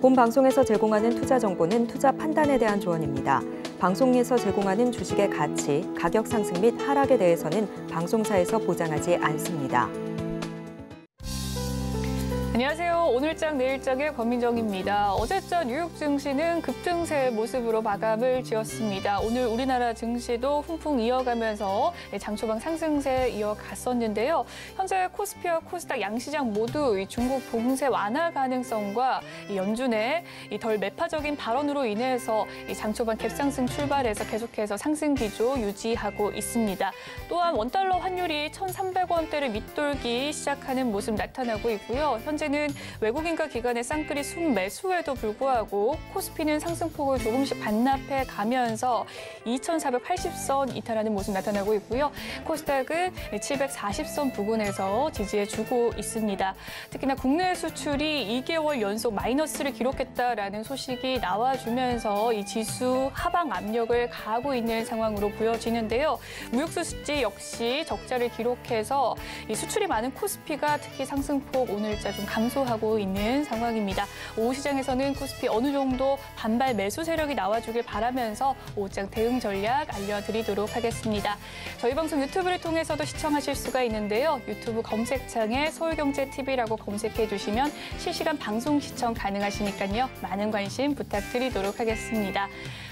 본 방송에서 제공하는 투자 정보는 투자 판단에 대한 조언입니다. 방송에서 제공하는 주식의 가치, 가격 상승 및 하락에 대해서는 방송사에서 보장하지 않습니다. 안녕하세요. 오늘장 내일장의 권민정입니다. 어제자 뉴욕 증시는 급등세의 모습으로 마감을 지었습니다. 오늘 우리나라 증시도 훈풍 이어가면서 장초반 상승세 이어갔었는데요. 현재 코스피와 코스닥 양시장 모두 중국 봉쇄 완화 가능성과 연준의 덜 매파적인 발언으로 인해서 장초반 갭상승 출발해서 계속해서 상승 기조 유지하고 있습니다. 또한 원달러 환율이 1,300원대를 밑돌기 시작하는 모습 나타나고 있고요. 현재는 외국인과 기관의 쌍끌이 순매수에도 불구하고 코스피는 상승폭을 조금씩 반납해 가면서 2,480선 이탈하는 모습 나타나고 있고요. 코스닥은 740선 부근에서 지지해주고 있습니다. 특히나 국내 수출이 2개월 연속 마이너스를 기록했다라는 소식이 나와주면서 이 지수 하방 압력을 가하고 있는 상황으로 보여지는데요. 무역 수지 역시 적자를 기록해서 이 수출이 많은 코스피가 특히 상승폭 오늘자 좀 감소하고 있는 상황입니다. 오후 시장에서는 코스피 어느 정도 반발 매수 세력이 나와주길 바라면서 오후장 대응 전략 알려드리도록 하겠습니다. 저희 방송 유튜브를 통해서도 시청하실 수가 있는데요. 유튜브 검색창에 서울경제TV라고 검색해 주시면 실시간 방송 시청 가능하시니까요. 많은 관심 부탁드리도록 하겠습니다.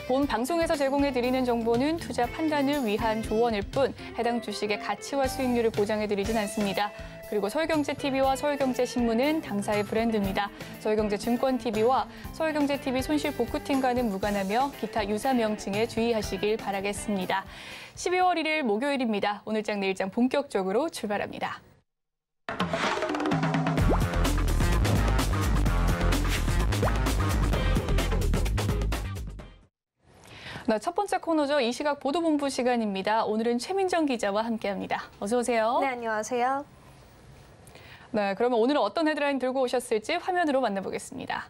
본 방송에서 제공해드리는 정보는 투자 판단을 위한 조언일 뿐 해당 주식의 가치와 수익률을 보장해드리진 않습니다. 그리고 서울경제TV와 서울경제신문은 당사의 브랜드입니다. 서울경제증권TV와 서울경제TV 손실복구팀과는 무관하며 기타 유사 명칭에 주의하시길 바라겠습니다. 12월 1일 목요일입니다. 오늘장 내일장 본격적으로 출발합니다. 네, 첫 번째 코너죠. 이 시각 보도본부 시간입니다. 오늘은 최민정 기자와 함께합니다. 어서 오세요. 네, 안녕하세요. 네, 그러면 오늘은 어떤 헤드라인 들고 오셨을지 화면으로 만나보겠습니다.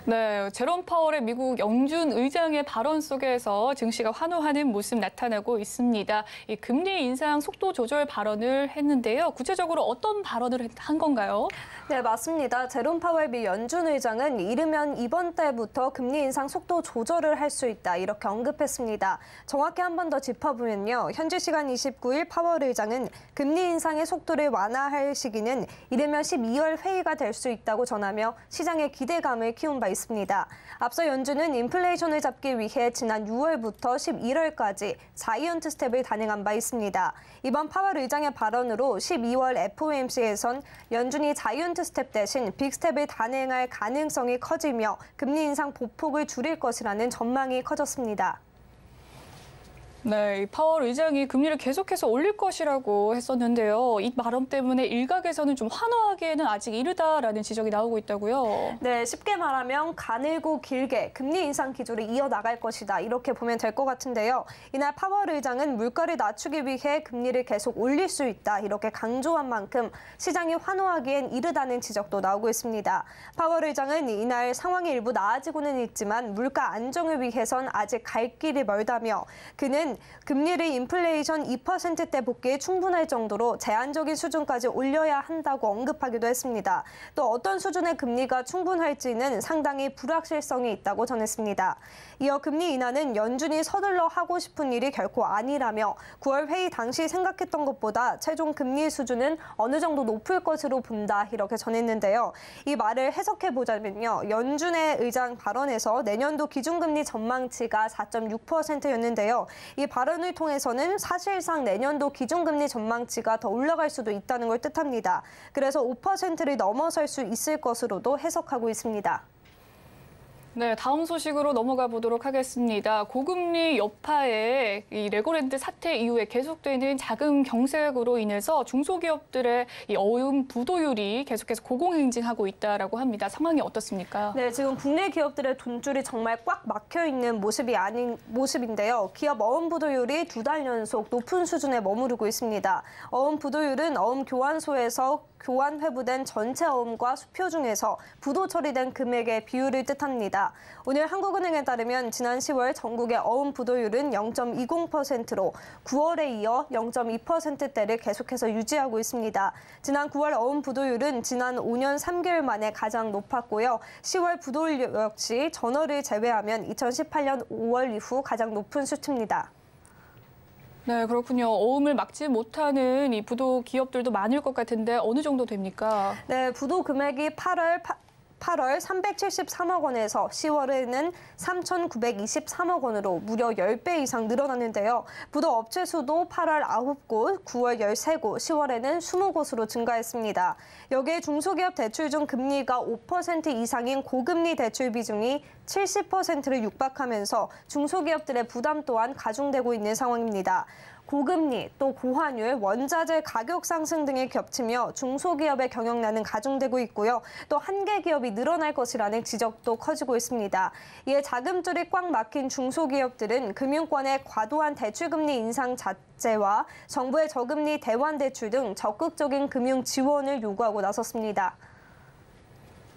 네, 제롬 파월의 미국 영준 의장의 발언 속에서 증시가 환호하는 모습 나타나고 있습니다. 이 금리 인상 속도 조절 발언을 했는데요. 구체적으로 어떤 발언을 한 건가요? 네, 맞습니다. 제롬 파월 미 연준 의장은 이르면 이번 달부터 금리 인상 속도 조절을 할 수 있다 이렇게 언급했습니다. 정확히 한 번 더 짚어보면요. 현지 시간 29일 파월 의장은 금리 인상의 속도를 완화할 시기는 이르면 12월 회의가 될 수 있다고 전하며 시장의 기대감을 키운 바 있습니다. 앞서 연준은 인플레이션을 잡기 위해 지난 6월부터 11월까지 자이언트 스텝을 단행한 바 있습니다. 이번 파월 의장의 발언으로 12월 FOMC에선 연준이 자이언트 스텝 대신 빅 스텝을 단행할 가능성이 커지며 금리 인상 보폭을 줄일 것이라는 전망이 커졌습니다. 네, 이 파월 의장이 금리를 계속해서 올릴 것이라고 했었는데요. 이 발언 때문에 일각에서는 좀 환호하기에는 아직 이르다라는 지적이 나오고 있다고요. 네, 쉽게 말하면 가늘고 길게 금리 인상 기조를 이어나갈 것이다 이렇게 보면 될 것 같은데요. 이날 파월 의장은 물가를 낮추기 위해 금리를 계속 올릴 수 있다 이렇게 강조한 만큼 시장이 환호하기엔 이르다는 지적도 나오고 있습니다. 파월 의장은 이날 상황이 일부 나아지고는 있지만 물가 안정을 위해선 아직 갈 길이 멀다며 그는 금리를 인플레이션 2%대 복귀에 충분할 정도로 제한적인 수준까지 올려야 한다고 언급하기도 했습니다. 또 어떤 수준의 금리가 충분할지는 상당히 불확실성이 있다고 전했습니다. 이어 금리 인하는 연준이 서둘러 하고 싶은 일이 결코 아니라며 9월 회의 당시 생각했던 것보다 최종 금리 수준은 어느 정도 높을 것으로 본다 이렇게 전했는데요. 이 말을 해석해보자면요. 연준의 의장 발언에서 내년도 기준금리 전망치가 4.6%였는데요. 이 발언을 통해서는 사실상 내년도 기준금리 전망치가 더 올라갈 수도 있다는 걸 뜻합니다. 그래서 5%를 넘어설 수 있을 것으로도 해석하고 있습니다. 네, 다음 소식으로 넘어가 보도록 하겠습니다. 고금리 여파에 이 레고랜드 사태 이후에 계속되는 자금 경색으로 인해서 중소기업들의 이 어음 부도율이 계속해서 고공행진하고 있다라고 합니다. 상황이 어떻습니까? 네, 지금 국내 기업들의 돈줄이 정말 꽉 막혀 있는 모습이 아닌 모습인데요. 기업 어음 부도율이 2달 연속 높은 수준에 머무르고 있습니다. 어음 부도율은 어음 교환소에서 교환 회부된 전체 어음과 수표 중에서 부도 처리된 금액의 비율을 뜻합니다. 오늘 한국은행에 따르면 지난 10월 전국의 어음 부도율은 0.20%로 9월에 이어 0.2%대를 계속해서 유지하고 있습니다. 지난 9월 어음 부도율은 지난 5년 3개월 만에 가장 높았고요. 10월 부도율 역시 전월을 제외하면 2018년 5월 이후 가장 높은 수치입니다. 네, 그렇군요. 어음을 막지 못하는 이 부도 기업들도 많을 것 같은데 어느 정도 됩니까? 네, 부도 금액이 8월 373억 원에서 10월에는 3,923억 원으로 무려 10배 이상 늘어났는데요. 부도 업체 수도 8월 9곳, 9월 13곳, 10월에는 20곳으로 증가했습니다. 여기에 중소기업 대출 중 금리가 5% 이상인 고금리 대출 비중이 70%를 육박하면서 중소기업들의 부담 또한 가중되고 있는 상황입니다. 고금리, 또 고환율, 원자재 가격 상승 등이 겹치며 중소기업의 경영난은 가중되고 있고요. 또 한계 기업이 늘어날 것이라는 지적도 커지고 있습니다. 이에 자금줄이 꽉 막힌 중소기업들은 금융권의 과도한 대출금리 인상 자체와 정부의 저금리 대환대출 등 적극적인 금융 지원을 요구하고 나섰습니다.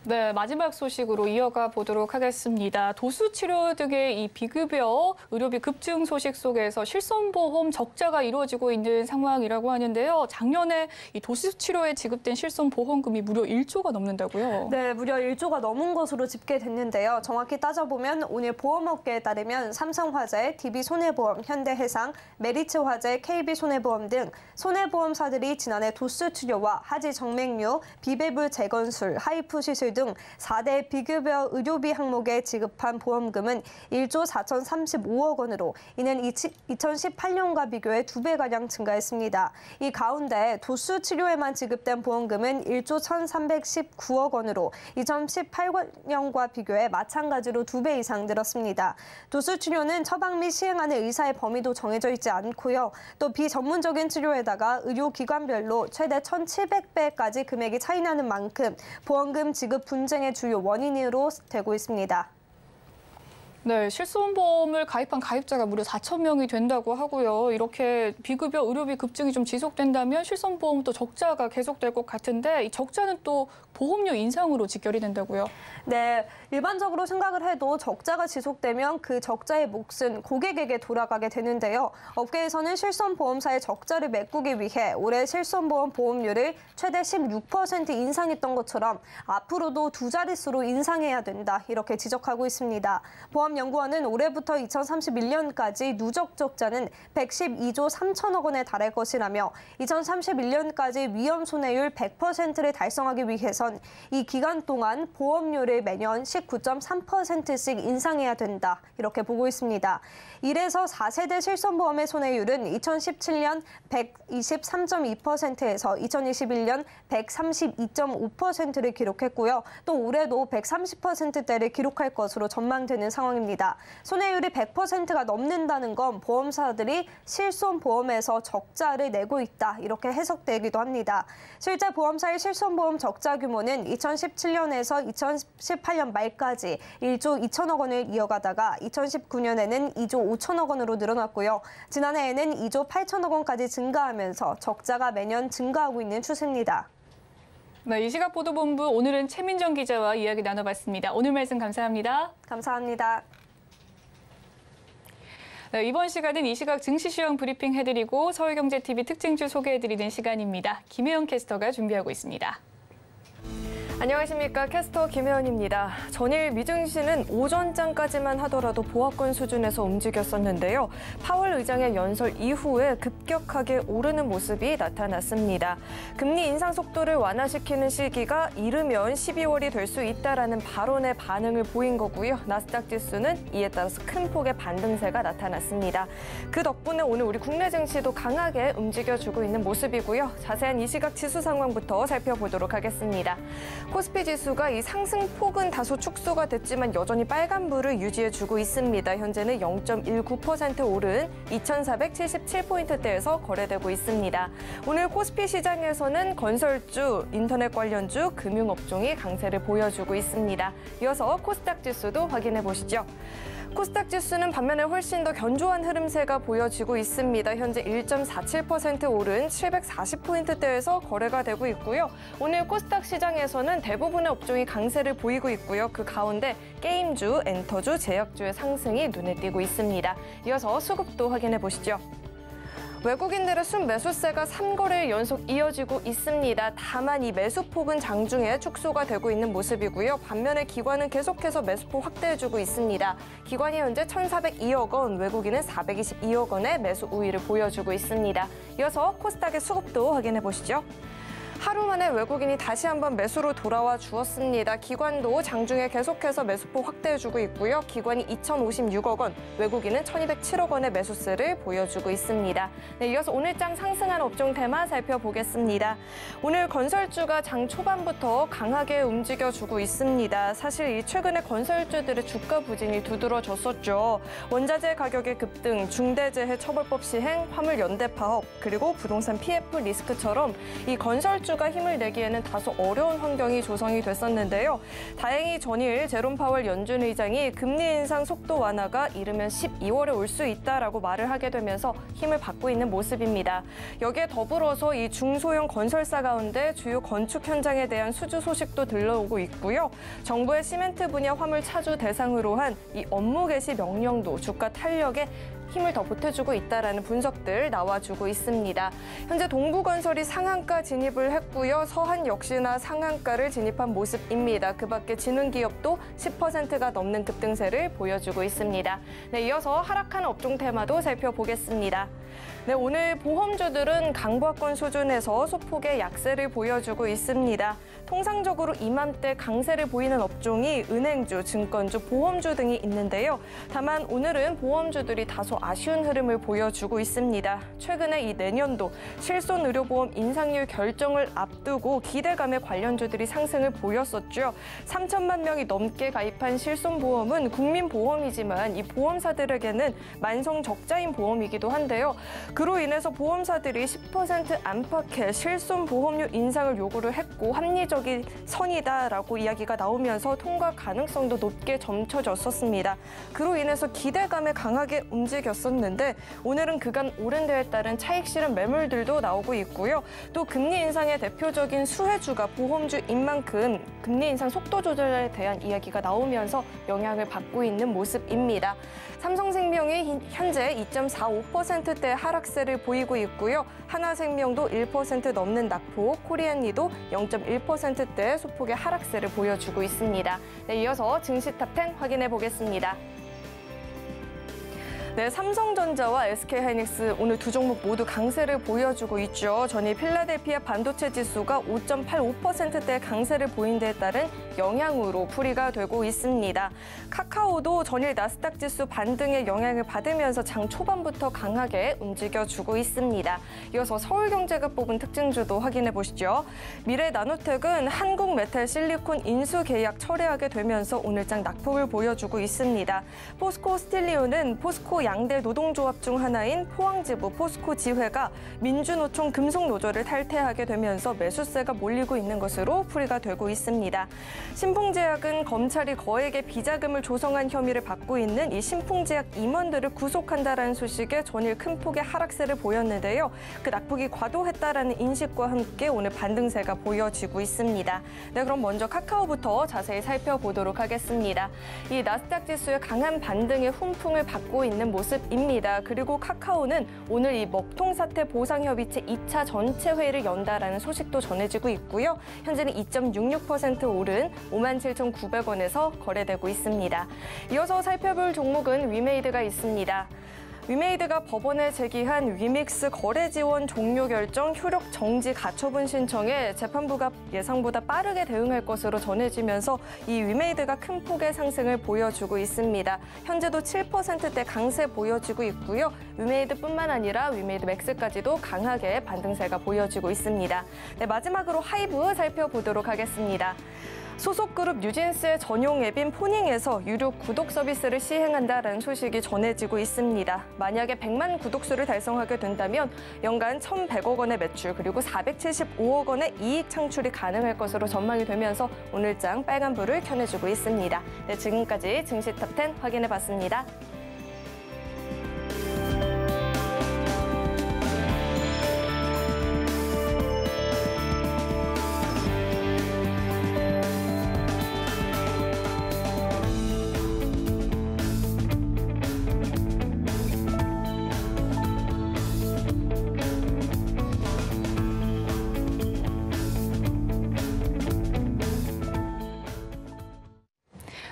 네, 마지막 소식으로 이어가 보도록 하겠습니다. 도수치료 등의 이 비급여 의료비 급증 소식 속에서 실손보험 적자가 이루어지고 있는 상황이라고 하는데요. 작년에 이 도수치료에 지급된 실손보험금이 무려 1조가 넘는다고요? 네, 무려 1조가 넘은 것으로 집계됐는데요. 정확히 따져보면 오늘 보험업계에 따르면 삼성화재, DB손해보험, 현대해상, 메리츠화재, KB손해보험 등 손해보험사들이 지난해 도수치료와 하지정맥류, 비배불 재건술, 하이프 시술 등 4대 비급여 의료비 항목에 지급한 보험금은 1조 4,035억 원으로 이는 2018년과 비교해 2배가량 증가했습니다. 이 가운데 도수 치료에만 지급된 보험금은 1조 1,319억 원으로 2018년과 비교해 마찬가지로 2배 이상 늘었습니다. 도수 치료는 처방 및 시행하는 의사의 범위도 정해져 있지 않고요. 또 비전문적인 치료에다가 의료기관별로 최대 1,700배까지 금액이 차이나는 만큼 보험금 지급 분쟁의 주요 원인으로 되고 있습니다. 네, 실손보험을 가입한 가입자가 무려 4천 명이 된다고 하고요. 이렇게 비급여 의료비 급증이 좀 지속된다면 실손보험도 적자가 계속될 것 같은데 이 적자는 또 보험료 인상으로 직결이 된다고요? 네, 일반적으로 생각을 해도 적자가 지속되면 그 적자의 몫은 고객에게 돌아가게 되는데요. 업계에서는 실손보험사의 적자를 메꾸기 위해 올해 실손보험 보험료를 최대 16% 인상했던 것처럼 앞으로도 두 자릿수로 인상해야 된다, 이렇게 지적하고 있습니다. 보험연구원은 올해부터 2031년까지 누적 적자는 112조 3천억 원에 달할 것이라며 2031년까지 위험 손해율 100%를 달성하기 위해선 이 기간 동안 보험료를 매년 19.3%씩 인상해야 된다, 이렇게 보고 있습니다. 이래서 4세대 실손보험의 손해율은 2017년 123.2%에서 2021년 132.5%를 기록했고요. 또 올해도 130%대를 기록할 것으로 전망되는 상황입니다. 손해율이 100%가 넘는다는 건 보험사들이 실손보험에서 적자를 내고 있다, 이렇게 해석되기도 합니다. 실제 보험사의 실손보험 적자 규모는 2017년에서 2018년 말까지 1조 2천억 원을 이어가다가 2019년에는 2조 5천억 원으로 늘어났고요. 지난해에는 2조 8천억 원까지 증가하면서 적자가 매년 증가하고 있는 추세입니다. 네, 이 시각 보도본부 오늘은 최민정 기자와 이야기 나눠봤습니다. 오늘 말씀 감사합니다. 감사합니다. 네, 이번 시간은 이 시각 증시 시황 브리핑 해드리고 서울경제TV 특징주 소개해드리는 시간입니다. 김혜영 캐스터가 준비하고 있습니다. 안녕하십니까. 캐스터 김혜연입니다. 전일 미증시는 오전장까지만 하더라도 보합권 수준에서 움직였었는데요. 파월 의장의 연설 이후에 급격하게 오르는 모습이 나타났습니다. 금리 인상 속도를 완화시키는 시기가 이르면 12월이 될 수 있다라는 발언에 반응을 보인 거고요. 나스닥 지수는 이에 따라서 큰 폭의 반등세가 나타났습니다. 그 덕분에 오늘 우리 국내 증시도 강하게 움직여주고 있는 모습이고요. 자세한 이 시각 지수 상황부터 살펴보도록 하겠습니다. 코스피 지수가 이 상승폭은 다소 축소가 됐지만 여전히 빨간불을 유지해주고 있습니다. 현재는 0.19% 오른 2,477포인트대에서 거래되고 있습니다. 오늘 코스피 시장에서는 건설주, 인터넷 관련주, 금융업종이 강세를 보여주고 있습니다. 이어서 코스닥 지수도 확인해 보시죠. 코스닥 지수는 반면에 훨씬 더 견조한 흐름세가 보여지고 있습니다. 현재 1.47% 오른 740포인트대에서 거래가 되고 있고요. 오늘 코스닥 시장에서는 대부분의 업종이 강세를 보이고 있고요. 그 가운데 게임주, 엔터주, 제약주의 상승이 눈에 띄고 있습니다. 이어서 수급도 확인해 보시죠. 외국인들의 순매수세가 3거래일 연속 이어지고 있습니다. 다만 이 매수폭은 장중에 축소가 되고 있는 모습이고요. 반면에 기관은 계속해서 매수폭 확대해주고 있습니다. 기관이 현재 1,402억 원, 외국인은 422억 원의 매수 우위를 보여주고 있습니다. 이어서 코스닥의 수급도 확인해 보시죠. 하루 만에 외국인이 다시 한번 매수로 돌아와 주었습니다. 기관도 장중에 계속해서 매수폭 확대해주고 있고요. 기관이 2,056억 원, 외국인은 1,207억 원의 매수세를 보여주고 있습니다. 네, 이어서 오늘장 상승한 업종 테마 살펴보겠습니다. 오늘 건설주가 장 초반부터 강하게 움직여주고 있습니다. 사실 최근에 건설주들의 주가 부진이 두드러졌었죠. 원자재 가격의 급등, 중대재해 처벌법 시행, 화물 연대 파업, 그리고 부동산 PF 리스크처럼 이 건설주가 힘을 내기에는 다소 어려운 환경이 조성이 됐었는데요. 다행히 전일 제롬 파월 연준 의장이 금리 인상 속도 완화가 이르면 12월에 올 수 있다라고 말을 하게 되면서 힘을 받고 있는 모습입니다. 여기에 더불어서 이 중소형 건설사 가운데 주요 건축 현장에 대한 수주 소식도 들러오고 있고요. 정부의 시멘트 분야 화물 차주 대상으로 한 이 업무 개시 명령도 주가 탄력에 힘을 더 보태주고 있다라는 분석들 나와주고 있습니다. 현재 동부건설이 상한가 진입을 했고요. 서한 역시나 상한가를 진입한 모습입니다. 그 밖에 진흥기업도 10%가 넘는 급등세를 보여주고 있습니다. 네, 이어서 하락한 업종 테마도 살펴보겠습니다. 네, 오늘 보험주들은 강보합권 수준에서 소폭의 약세를 보여주고 있습니다. 통상적으로 이맘때 강세를 보이는 업종이 은행주, 증권주, 보험주 등이 있는데요. 다만 오늘은 보험주들이 다소 아쉬운 흐름을 보여주고 있습니다. 최근에 이 내년도 실손의료보험 인상률 결정을 앞두고 기대감에 관련주들이 상승을 보였었죠. 3천만 명이 넘게 가입한 실손보험은 국민보험이지만 이 보험사들에게는 만성 적자인 보험이기도 한데요. 그로 인해서 보험사들이 10% 안팎의 실손보험료 인상을 요구를 했고 합리적인 선이다라고 이야기가 나오면서 통과 가능성도 높게 점쳐졌었습니다. 그로 인해서 기대감에 강하게 움직였었는데 오늘은 그간 오른 데에 따른 차익 실현 매물들도 나오고 있고요. 또 금리 인상의 대표적인 수혜주가 보험주인 만큼 금리 인상 속도 조절에 대한 이야기가 나오면서 영향을 받고 있는 모습입니다. 삼성생명이 현재 2.45%대 하락세를 보이고 있고요. 하나생명도 1% 넘는 낙폭, 코리안리도 0.1%대 소폭의 하락세를 보여주고 있습니다. 네, 이어서 증시 탑10 확인해 보겠습니다. 네, 삼성전자와 SK하이닉스 오늘 두 종목 모두 강세를 보여주고 있죠. 전일 필라델피아 반도체 지수가 5.85%대 강세를 보인 데에 따른 영향으로 풀이가 되고 있습니다. 카카오도 전일 나스닥 지수 반등의 영향을 받으면서 장 초반부터 강하게 움직여주고 있습니다. 이어서 서울경제가 뽑은 특징주도 확인해 보시죠. 미래나노텍은 한국메탈실리콘 인수 계약 철회하게 되면서 오늘장 낙폭을 보여주고 있습니다. 포스코 스틸리온은 포스코 양대 노동조합 중 하나인 포항지부 포스코 지회가 민주노총 금속노조를 탈퇴하게 되면서 매수세가 몰리고 있는 것으로 풀이가 되고 있습니다. 신풍제약은 검찰이 거액의 비자금을 조성한 혐의를 받고 있는 이 신풍제약 임원들을 구속한다라는 소식에 전일 큰 폭의 하락세를 보였는데요. 그 낙폭이 과도했다라는 인식과 함께 오늘 반등세가 보여지고 있습니다. 네, 그럼 먼저 카카오부터 자세히 살펴보도록 하겠습니다. 이 나스닥 지수의 강한 반등의 훈풍을 받고 있는 모습입니다. 그리고 카카오는 오늘 이 먹통 사태 보상협의체 2차 전체 회의를 연다라는 소식도 전해지고 있고요. 현재는 2.66% 오른 57,900원에서 거래되고 있습니다. 이어서 살펴볼 종목은 위메이드가 있습니다. 위메이드가 법원에 제기한 위믹스 거래 지원 종료 결정 효력 정지 가처분 신청에 재판부가 예상보다 빠르게 대응할 것으로 전해지면서 이 위메이드가 큰 폭의 상승을 보여주고 있습니다. 현재도 7%대 강세 보여지고 있고요. 위메이드뿐만 아니라 위메이드 맥스까지도 강하게 반등세가 보여지고 있습니다. 네, 마지막으로 하이브 살펴보도록 하겠습니다. 소속 그룹 뉴진스의 전용 앱인 포닝에서 유료 구독 서비스를 시행한다는 소식이 전해지고 있습니다. 만약에 100만 구독수를 달성하게 된다면 연간 1,100억 원의 매출 그리고 475억 원의 이익 창출이 가능할 것으로 전망이 되면서 오늘장 빨간불을 켜내주고 있습니다. 네, 지금까지 증시 탑10 확인해봤습니다.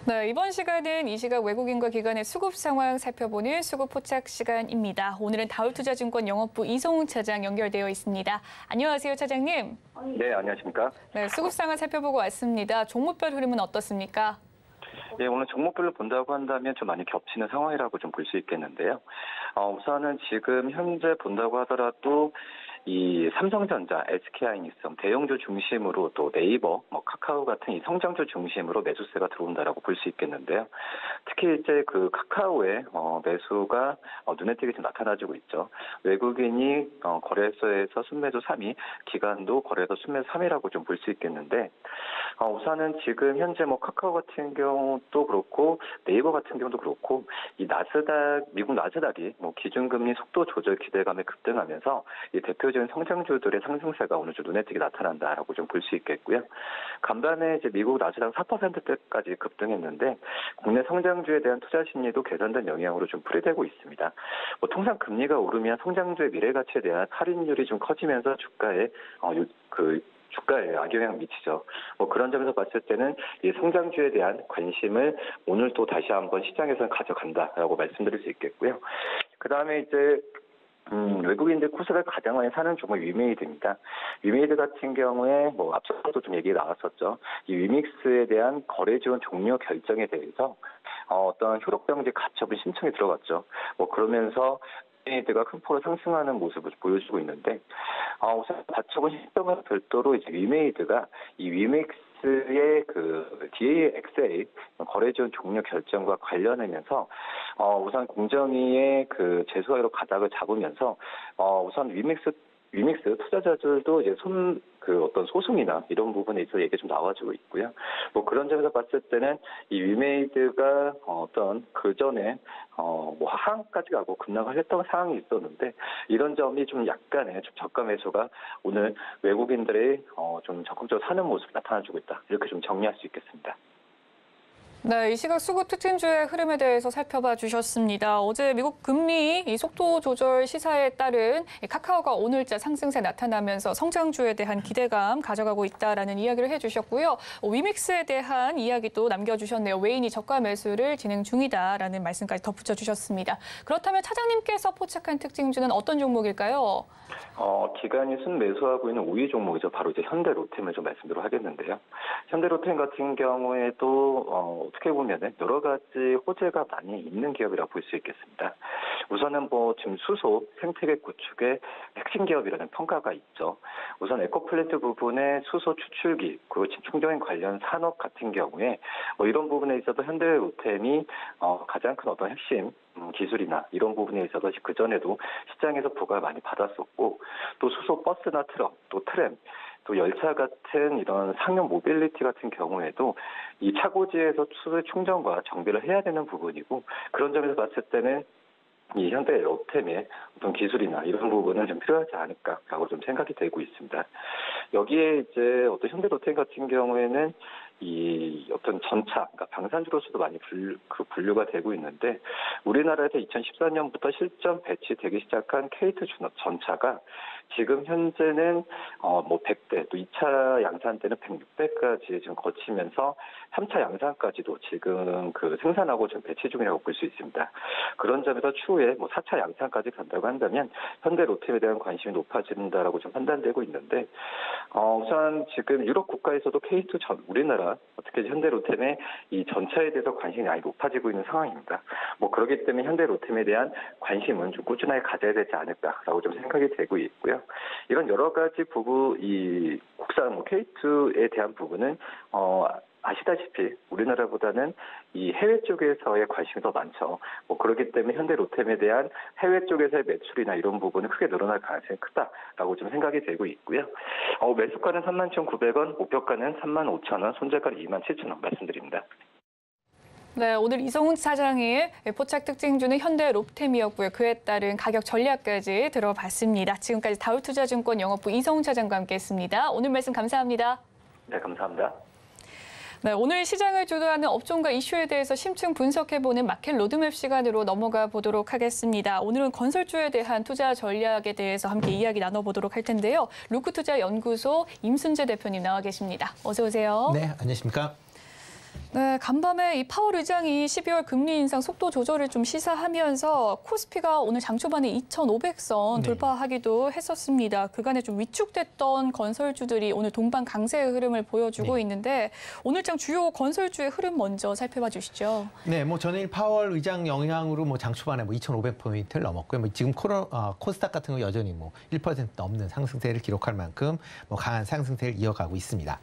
네, 이번 시간은 이 시각 외국인과 기관의 수급 상황 살펴보는 수급 포착 시간입니다. 오늘은 다울투자증권 영업부 이송훈 차장 연결되어 있습니다. 안녕하세요, 차장님. 네, 안녕하십니까? 네, 수급 상황 살펴보고 왔습니다. 종목별 흐름은 어떻습니까? 네, 오늘 종목별로 본다고 한다면 좀 많이 겹치는 상황이라고 좀 볼 수 있겠는데요. 우선은 지금 현재 본다고 하더라도 이 삼성전자, SK하이닉스 대형주 중심으로 또 네이버, 카카오 같은 이 성장주 중심으로 매수세가 들어온다라고 볼 수 있겠는데요. 특히 이제 그 카카오의 매수가 눈에 띄게 좀 나타나지고 있죠. 외국인이 거래소에서 순매도 3위, 기관도 거래소 순매도 3위라고 좀 볼 수 있겠는데 우선은 지금 현재 카카오 같은 경우도 그렇고 네이버 같은 경우도 그렇고 이 미국 나스닥이 기준금리 속도 조절 기대감에 급등하면서 이 대표적인 성장주들의 상승세가 오늘 좀 눈에 띄게 나타난다라고 좀 볼 수 있겠고요. 간밤에 이제 미국 나스닥 4%대까지 급등했는데 국내 성장주에 대한 투자 심리도 개선된 영향으로 좀 풀이되고 있습니다. 통상 금리가 오르면 성장주의 미래 가치에 대한 할인율이 좀 커지면서 주가에 악영향을 미치죠. 그런 점에서 봤을 때는 이 성장주에 대한 관심을 오늘 또 다시 한번 시장에서는 가져간다라고 말씀드릴 수 있겠고요. 그 다음에 이제 외국인들 코스닥을 가장 많이 사는 종목이 위메이드입니다. 위메이드 같은 경우에 앞서도 좀 얘기 나왔었죠. 이 위믹스에 대한 거래 지원 종료 결정에 대해서 어떤 효력정지 가처분 신청이 들어갔죠. 그러면서 위메이드가 큰 폭으로 상승하는 모습을 보여주고 있는데, 우선 가처분 신청과 별도로 이제 위메이드가 이 위믹스의 그 DAXA 거래 지원 종료 결정과 관련하면서 우선 공정위의 그 재수하로 가닥을 잡으면서 우선 위믹스 투자자들도 이제 어떤 소송이나 이런 부분에 있어서 얘기가 좀 나와주고 있고요. 그런 점에서 봤을 때는 이 위메이드가 어떤 그 전에 하한까지 가고 급락을 했던 상황이 있었는데 이런 점이 좀 약간의 좀 저가 매수가 오늘 외국인들의 좀 적극적으로 사는 모습이 나타나주고 있다. 이렇게 좀 정리할 수 있겠습니다. 네, 이 시각 수급 특징주의 흐름에 대해서 살펴봐 주셨습니다. 어제 미국 금리 속도 조절 시사에 따른 카카오가 오늘자 상승세 나타나면서 성장주에 대한 기대감 가져가고 있다라는 이야기를 해주셨고요. 위믹스에 대한 이야기도 남겨주셨네요. 외인이 저가 매수를 진행 중이다라는 말씀까지 덧붙여 주셨습니다. 그렇다면 차장님께서 포착한 특징주는 어떤 종목일까요? 기관이 순매수하고 있는 5위 종목이죠. 바로 이제 현대로템을 좀 말씀드리도록 하겠는데요. 현대로템 같은 경우에도 어떻게 보면은 여러 가지 호재가 많이 있는 기업이라고 볼 수 있겠습니다. 우선은 지금 수소, 생태계 구축의 핵심 기업이라는 평가가 있죠. 우선 에코플랜트 부분의 수소 추출기, 그리고 충전 관련 산업 같은 경우에 이런 부분에 있어서 현대로템이 가장 큰 어떤 핵심 기술이나 이런 부분에 있어서 그전에도 시장에서 부과를 많이 받았었고 또 수소 버스나 트럭, 또 트램, 또 열차 같은 이런 상용 모빌리티 같은 경우에도 이 차고지에서 수소 충전과 정비를 해야 되는 부분이고 그런 점에서 봤을 때는 이 현대로템의 어떤 기술이나 이런 부분은 좀 필요하지 않을까라고 좀 생각이 되고 있습니다. 여기에 이제 어떤 현대로템 같은 경우에는 이 어떤 전차, 그러니까 방산주로서도 많이 분류가 되고 있는데 우리나라에서 2014년부터 실전 배치되기 시작한 K2 전차가 지금 현재는 100대, 또 2차 양산 때는 106대까지 지금 거치면서 3차 양산까지도 지금 생산하고 지금 배치 중이라고 볼 수 있습니다. 그런 점에서 추후에 4차 양산까지 간다고 한다면 현대로템에 대한 관심이 높아진다라고 좀 판단되고 있는데 우선 지금 유럽 국가에서도 K2 우리나라 어떻게 현대로템의 이 전차에 대해서 관심이 많이 높아지고 있는 상황입니다. 그렇기 때문에 현대로템에 대한 관심은 좀 꾸준하게 가져야 되지 않을까라고 좀 생각이 되고 있고요. 이런 여러 가지 부분, 이 국산 K2에 대한 부분은 아시다시피 우리나라보다는 이 해외 쪽에서의 관심이 더 많죠. 그렇기 때문에 현대로템에 대한 해외 쪽에서의 매출이나 이런 부분은 크게 늘어날 가능성이 크다라고 좀 생각이 되고 있고요. 매수가는 31,900원, 목표가는 35,000원, 손절가는 27,000원 말씀드립니다. 네, 오늘 이성훈 차장의 포착 특징주는 현대로템이었고요. 그에 따른 가격 전략까지 들어봤습니다. 지금까지 다울투자증권 영업부 이성훈 차장과 함께했습니다. 오늘 말씀 감사합니다. 네, 감사합니다. 네, 오늘 시장을 주도하는 업종과 이슈에 대해서 심층 분석해보는 마켓 로드맵 시간으로 넘어가 보도록 하겠습니다. 오늘은 건설주에 대한 투자 전략에 대해서 함께 이야기 나눠보도록 할 텐데요. 루크투자연구소 임순재 대표님 나와 계십니다. 어서 오세요. 네, 안녕하십니까? 네, 간밤에 이 파월 의장이 12월 금리 인상 속도 조절을 좀 시사하면서 코스피가 오늘 장 초반에 2,500선 돌파하기도 했었습니다. 그간에 좀 위축됐던 건설주들이 오늘 동반 강세의 흐름을 보여주고 있는데 오늘 장 주요 건설주의 흐름 먼저 살펴봐 주시죠. 네, 전일 파월 의장 영향으로 장 초반에 2,500포인트를 넘었고요. 지금 코스닥 같은 거 여전히 1% 넘는 상승세를 기록할 만큼 강한 상승세를 이어가고 있습니다.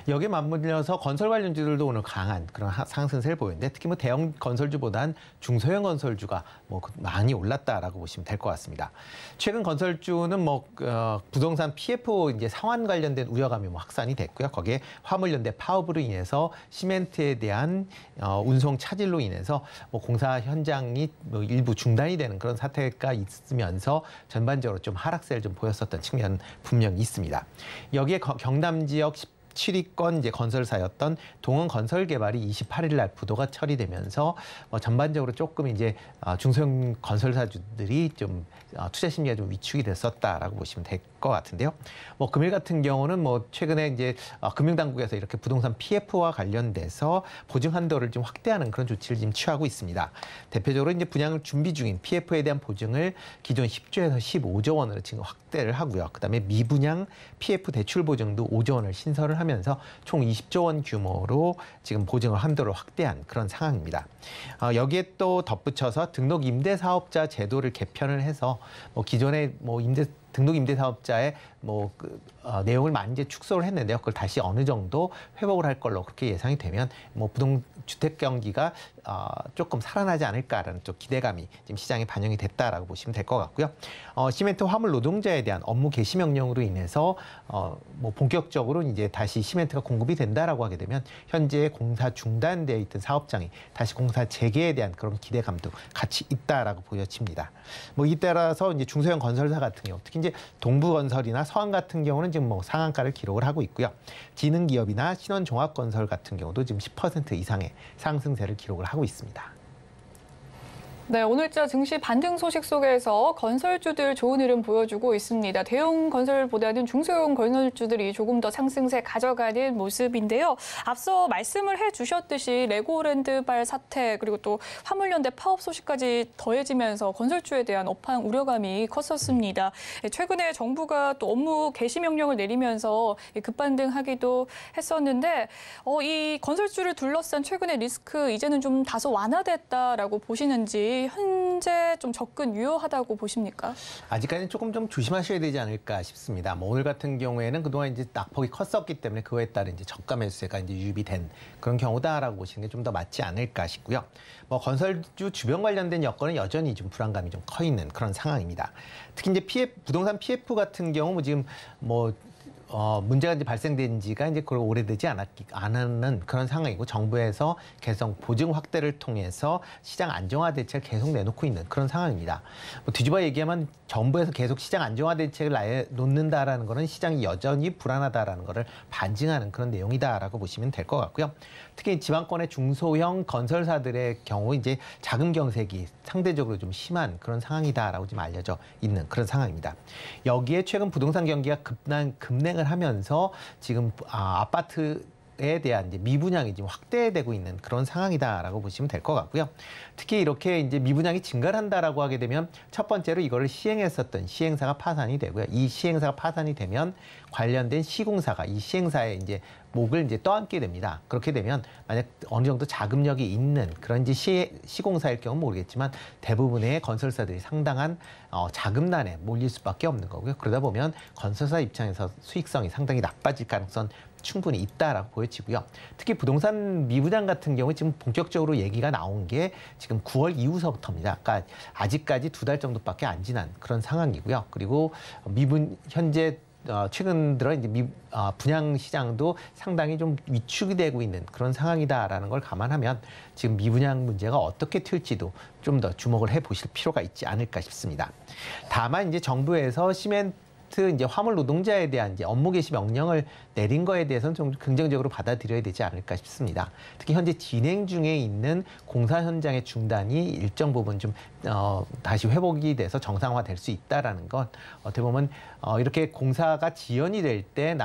여기에 맞물려서 건설 관련주들도 오늘 강한 그런 상승세를 보이는데 특히 대형 건설주보단 중소형 건설주가 많이 올랐다라고 보시면 될 것 같습니다. 최근 건설주는 부동산 PF 이제 상환 관련된 우려감이 확산이 됐고요. 거기에 화물연대 파업으로 인해서 시멘트에 대한 운송 차질로 인해서 공사 현장이 일부 중단이 되는 그런 사태가 있으면서 전반적으로 좀 하락세를 좀 보였었던 측면 분명히 있습니다. 여기에 경남 지역 7위권 이제 건설사였던 동원건설개발이 28일 날 부도가 처리되면서 전반적으로 조금 이제 중소형 건설사주들이 좀 투자 심리가 좀 위축이 됐었다라고 보시면 될 것 같은데요. 금일 같은 경우는 최근에 이제 금융당국에서 이렇게 부동산 PF와 관련돼서 보증 한도를 좀 확대하는 그런 조치를 지금 취하고 있습니다. 대표적으로 이제 분양을 준비 중인 PF에 대한 보증을 기존 10조에서 15조 원으로 지금 확대를 하고요. 그다음에 미분양 PF 대출 보증도 5조 원을 신설을 하면서 총 20조 원 규모로 지금 보증을 한도를 확대한 그런 상황입니다. 여기에 또 덧붙여서 등록 임대사업자 제도를 개편을 해서 기존의 등록 임대사업자의 내용을 많이 이제 축소를 했는데요. 그걸 다시 어느 정도 회복을 할 걸로 그렇게 예상이 되면 주택 경기가 조금 살아나지 않을까라는 좀 기대감이 지금 시장에 반영이 됐다라고 보시면 될 것 같고요. 시멘트 화물 노동자에 대한 업무 개시 명령으로 인해서 본격적으로 이제 다시 시멘트가 공급이 된다라고 하게 되면 현재 공사 중단되어 있던 사업장이 다시 공사 재개에 대한 그런 기대감도 같이 있다라고 보여집니다. 이 따라서 이제 중소형 건설사 같은 경우, 특히 이제 동부건설이나 서한 같은 경우는 지금 상한가를 기록을 하고 있고요. 지능기업이나 신원종합건설 같은 경우도 지금 10% 이상의 상승세를 기록을 하고 있습니다. 네, 오늘자 증시 반등 소식 속에서 건설주들 좋은 흐름 보여주고 있습니다. 대형 건설보다는 중소형 건설주들이 조금 더 상승세 가져가는 모습인데요. 앞서 말씀을 해주셨듯이 레고랜드발 사태 그리고 또 화물연대 파업 소식까지 더해지면서 건설주에 대한 업황 우려감이 컸었습니다. 최근에 정부가 또 업무 개시 명령을 내리면서 급반등하기도 했었는데 이 건설주를 둘러싼 최근의 리스크 이제는 좀 다소 완화됐다라고 보시는지 현재 좀 접근 유효하다고 보십니까? 아직까지는 조금 좀 조심하셔야 되지 않을까 싶습니다. 오늘 같은 경우에는 그동안 이제 낙폭이 컸었기 때문에 그에 따른 이제 저가 매수세가 이제 유입된 그런 경우다라고 보시는 게 좀 더 맞지 않을까 싶고요. 건설주 주변 관련된 여건은 여전히 좀 불안감이 좀 커 있는 그런 상황입니다. 특히 이제 부동산 PF 같은 경우 지금 문제가 이제 발생된 지가 이제 그걸 오래되지 않은 그런 상황이고 정부에서 계속 보증 확대를 통해서 시장 안정화 대책을 계속 내놓고 있는 그런 상황입니다. 뒤집어 얘기하면 정부에서 계속 시장 안정화 대책을 놓는다라는 거는 시장이 여전히 불안하다라는 거를 반증하는 그런 내용이다라고 보시면 될 것 같고요. 특히 지방권의 중소형 건설사들의 경우 이제 자금 경색이 상대적으로 좀 심한 그런 상황이다라고 지금 알려져 있는 그런 상황입니다. 여기에 최근 부동산 경기가 급냉을 하면서 지금 아파트에 대한 이제 미분양이 지금 확대되고 있는 그런 상황이다라고 보시면 될 것 같고요. 특히 이렇게 이제 미분양이 증가를 한다라고 하게 되면 첫 번째로 이거를 시행했었던 시행사가 파산이 되고요. 이 시행사가 파산이 되면 관련된 시공사가 이 시행사의 이제 목을 이제 떠안게 됩니다. 그렇게 되면 만약 어느 정도 자금력이 있는 그런 이제 시공사일 경우는 모르겠지만 대부분의 건설사들이 상당한 자금난에 몰릴 수밖에 없는 거고요. 그러다 보면 건설사 입장에서 수익성이 상당히 나빠질 가능성 충분히 있다라고 보여지고요. 특히 부동산 미분양 같은 경우 지금 본격적으로 얘기가 나온 게 지금 9월 이후서부터입니다. 그러니까 아직까지 2달 정도밖에 안 지난 그런 상황이고요. 그리고 현재 최근 들어 이제 분양 시장도 상당히 좀 위축이 되고 있는 그런 상황이다라는 걸 감안하면 지금 미분양 문제가 어떻게 튈지도 좀 더 주목을 해 보실 필요가 있지 않을까 싶습니다. 다만 이제 정부에서 시멘트 이제 화물 노동자에 대한 이제 업무 개시 명령을 내린 거에 대해서는 좀 긍정적으로 받아들여야 되지 않을까 싶습니다. 특히 현재 진행 중에 있는 공사 현장의 중단이 일정 부분 좀 다시 회복이 돼서 정상화될 수 있다라는 건 어떻게 보면 이렇게 공사가 지연이 될 때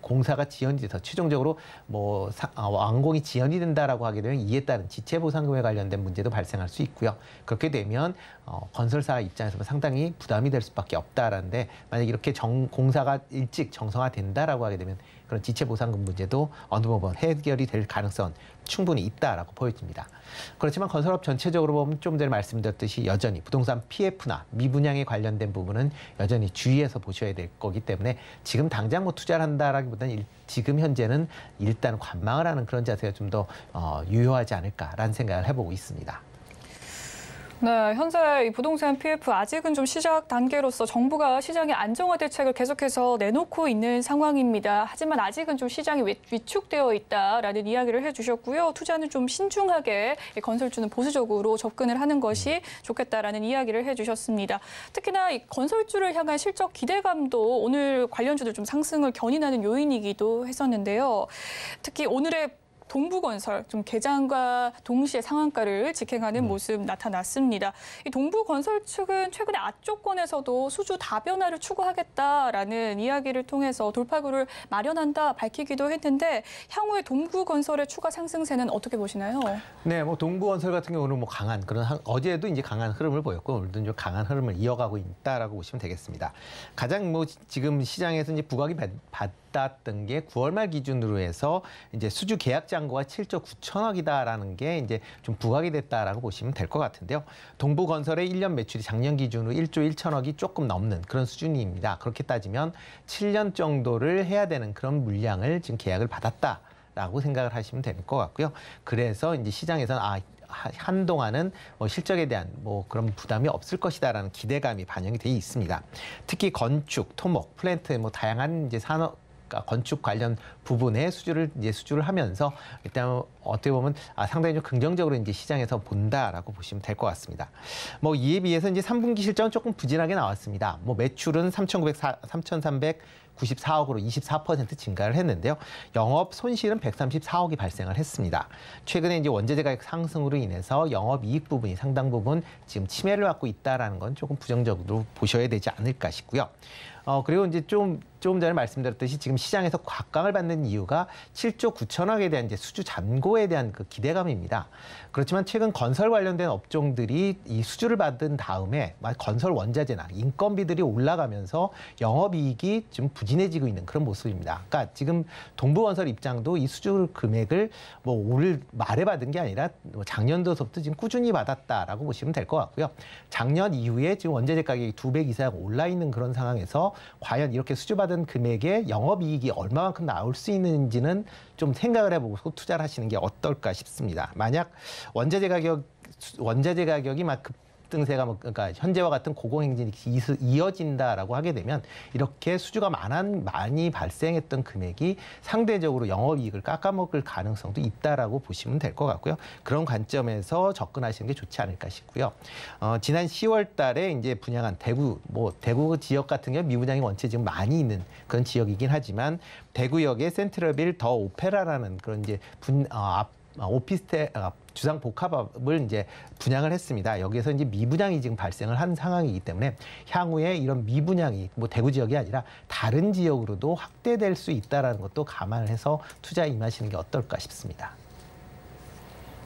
공사가 지연이 돼서 최종적으로 완공이 지연이 된다라고 하게 되면 이에 따른 지체 보상금에 관련된 문제도 발생할 수 있고요. 그렇게 되면 건설사 입장에서 상당히 부담이 될 수밖에 없다라는데 만약 이렇게 공사가 일찍 정상화된다라고 하게 되면 그런 지체 보상금 문제도 어느 부분 해결이 될 가능성은 충분히 있다라고 보여집니다. 그렇지만 건설업 전체적으로 보면 좀 전에 말씀드렸듯이 여전히 부동산 PF나 미분양에 관련된 부분은 여전히 주의해서 보셔야 될 거기 때문에 지금 당장 투자를 한다라기보다는 지금 현재는 일단 관망을 하는 그런 자세가 좀 더 유효하지 않을까라는 생각을 해보고 있습니다. 네, 현재 이 부동산 PF 아직은 좀 시작 단계로서 정부가 시장의 안정화 대책을 계속해서 내놓고 있는 상황입니다. 하지만 아직은 좀 시장이 위축되어 있다라는 이야기를 해주셨고요. 투자는 좀 신중하게, 건설주는 보수적으로 접근을 하는 것이 좋겠다라는 이야기를 해주셨습니다. 특히나 이 건설주를 향한 실적 기대감도 오늘 관련주들 좀 상승을 견인하는 요인이기도 했었는데요. 특히 오늘의 동부건설 좀 개장과 동시에 상한가를 직행하는 모습 나타났습니다. 이 동부건설 측은 최근에 아조건에서도 수주 다변화를 추구하겠다라는 이야기를 통해서 돌파구를 마련한다 밝히기도 했는데 향후에 동부건설의 추가 상승세는 어떻게 보시나요? 네, 동부건설 같은 경우는 강한 어제도 이제 강한 흐름을 보였고 오늘도 좀 강한 흐름을 이어가고 있다라고 보시면 되겠습니다. 가장 지금 시장에서 이제 부각이 받았던 게 9월 말 기준으로 해서 이제 수주 계약 잔고가 7조 9천억이다라는 게 이제 좀 부각이 됐다라고 보시면 될 것 같은데요. 동부건설의 1년 매출이 작년 기준으로 1조 1천억이 조금 넘는 그런 수준입니다. 그렇게 따지면 7년 정도를 해야 되는 그런 물량을 지금 계약을 받았다라고 생각을 하시면 될 것 같고요. 그래서 이제 시장에서는 한동안은 실적에 대한 그런 부담이 없을 것이다라는 기대감이 반영이 돼 있습니다. 특히 건축, 토목, 플랜트 다양한 이제 산업 건축 관련 부분에 수주를 하면서 일단 어떻게 보면 상당히 좀 긍정적으로 이제 시장에서 본다라고 보시면 될 것 같습니다. 이에 비해서 이제 3분기 실적은 조금 부진하게 나왔습니다. 매출은 3,394억으로 24% 증가를 했는데요. 영업 손실은 134억이 발생을 했습니다. 최근에 이제 원자재 가격 상승으로 인해서 영업 이익 부분이 상당 부분 지금 침해를 받고 있다라는 건 조금 부정적으로 보셔야 되지 않을까 싶고요. 그리고 이제 조금 전에 말씀드렸듯이 지금 시장에서 곽강을 받는 이유가 7조 9천억에 대한 이제 수주 잔고에 대한 그 기대감입니다. 그렇지만 최근 건설 관련된 업종들이 이 수주를 받은 다음에 건설 원자재나 인건비들이 올라가면서 영업이익이 좀 부진해지고 있는 그런 모습입니다. 그러니까 지금 동부건설 입장도 이 수주 금액을 올 말에 받은 게 아니라 작년도서부터 지금 꾸준히 받았다라고 보시면 될 것 같고요. 작년 이후에 지금 원자재 가격이 2배 이상 올라 있는 그런 상황에서 과연 이렇게 수주받은 금액의 영업이익이 얼마만큼 나올 수 있는지는 좀 생각을 해보고 투자를 하시는 게 어떨까 싶습니다. 만약 원자재 가격이 막 급등세가 그러니까 현재와 같은 고공행진이 이어진다라고 하게 되면 이렇게 수주가 많이 발생했던 금액이 상대적으로 영업이익을 깎아먹을 가능성도 있다라고 보시면 될 것 같고요. 그런 관점에서 접근하시는 게 좋지 않을까 싶고요. 지난 10월 달에 이제 분양한 대구 지역 같은 경우 미분양이 원체 지금 많이 있는 그런 지역이긴 하지만 대구역의 센트럴빌 더 오페라라는 그런 이제 오피스텔 주상 복합업을 이제 분양을 했습니다. 여기에서 이제 미분양이 지금 발생을 한 상황이기 때문에 향후에 이런 미분양이 대구 지역이 아니라 다른 지역으로도 확대될 수 있다라는 것도 감안을 해서 투자에 임하시는 게 어떨까 싶습니다.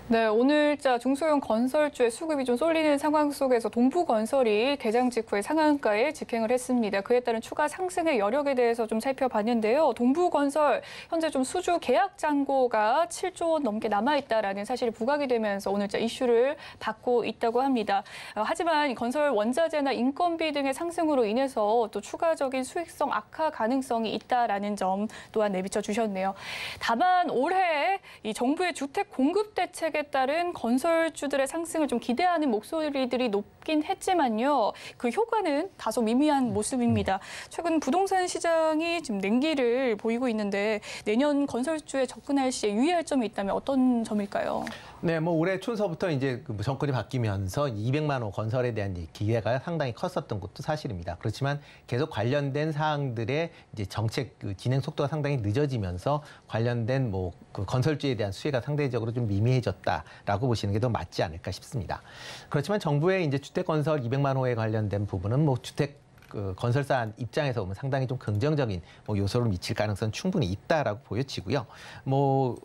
네, 오늘자 중소형 건설주의 수급이 좀 쏠리는 상황 속에서 동부건설이 개장 직후에 상한가에 직행을 했습니다. 그에 따른 추가 상승의 여력에 대해서 좀 살펴봤는데요. 동부건설 현재 좀 수주 계약 잔고가 7조 원 넘게 남아있다라는 사실이 부각이 되면서 오늘자 이슈를 받고 있다고 합니다. 하지만 건설 원자재나 인건비 등의 상승으로 인해서 또 추가적인 수익성 악화 가능성이 있다라는 점 또한 내비쳐 주셨네요. 다만 올해 이 정부의 주택 공급 대책에 따른 건설주들의 상승을 좀 기대하는 목소리들이 높긴 했지만요. 그 효과는 다소 미미한 모습입니다. 최근 부동산 시장이 지금 냉기를 보이고 있는데 내년 건설주에 접근할 시에 유의할 점이 있다면 어떤 점일까요? 네, 뭐 올해 초서부터 이제 그 정권이 바뀌면서 200만 호 건설에 대한 기대가 상당히 컸었던 것도 사실입니다. 그렇지만 계속 관련된 사항들의 이제 정책 그 진행 속도가 상당히 늦어지면서 관련된 뭐 그 건설주에 대한 수혜가 상대적으로 좀 미미해졌다라고 보시는 게 더 맞지 않을까 싶습니다. 그렇지만 정부의 이제 주택 건설 200만 호에 관련된 부분은 뭐 주택 그 건설사 입장에서 보면 상당히 좀 긍정적인 뭐 요소를 미칠 가능성 충분히 있다라고 보여지고요. 뭐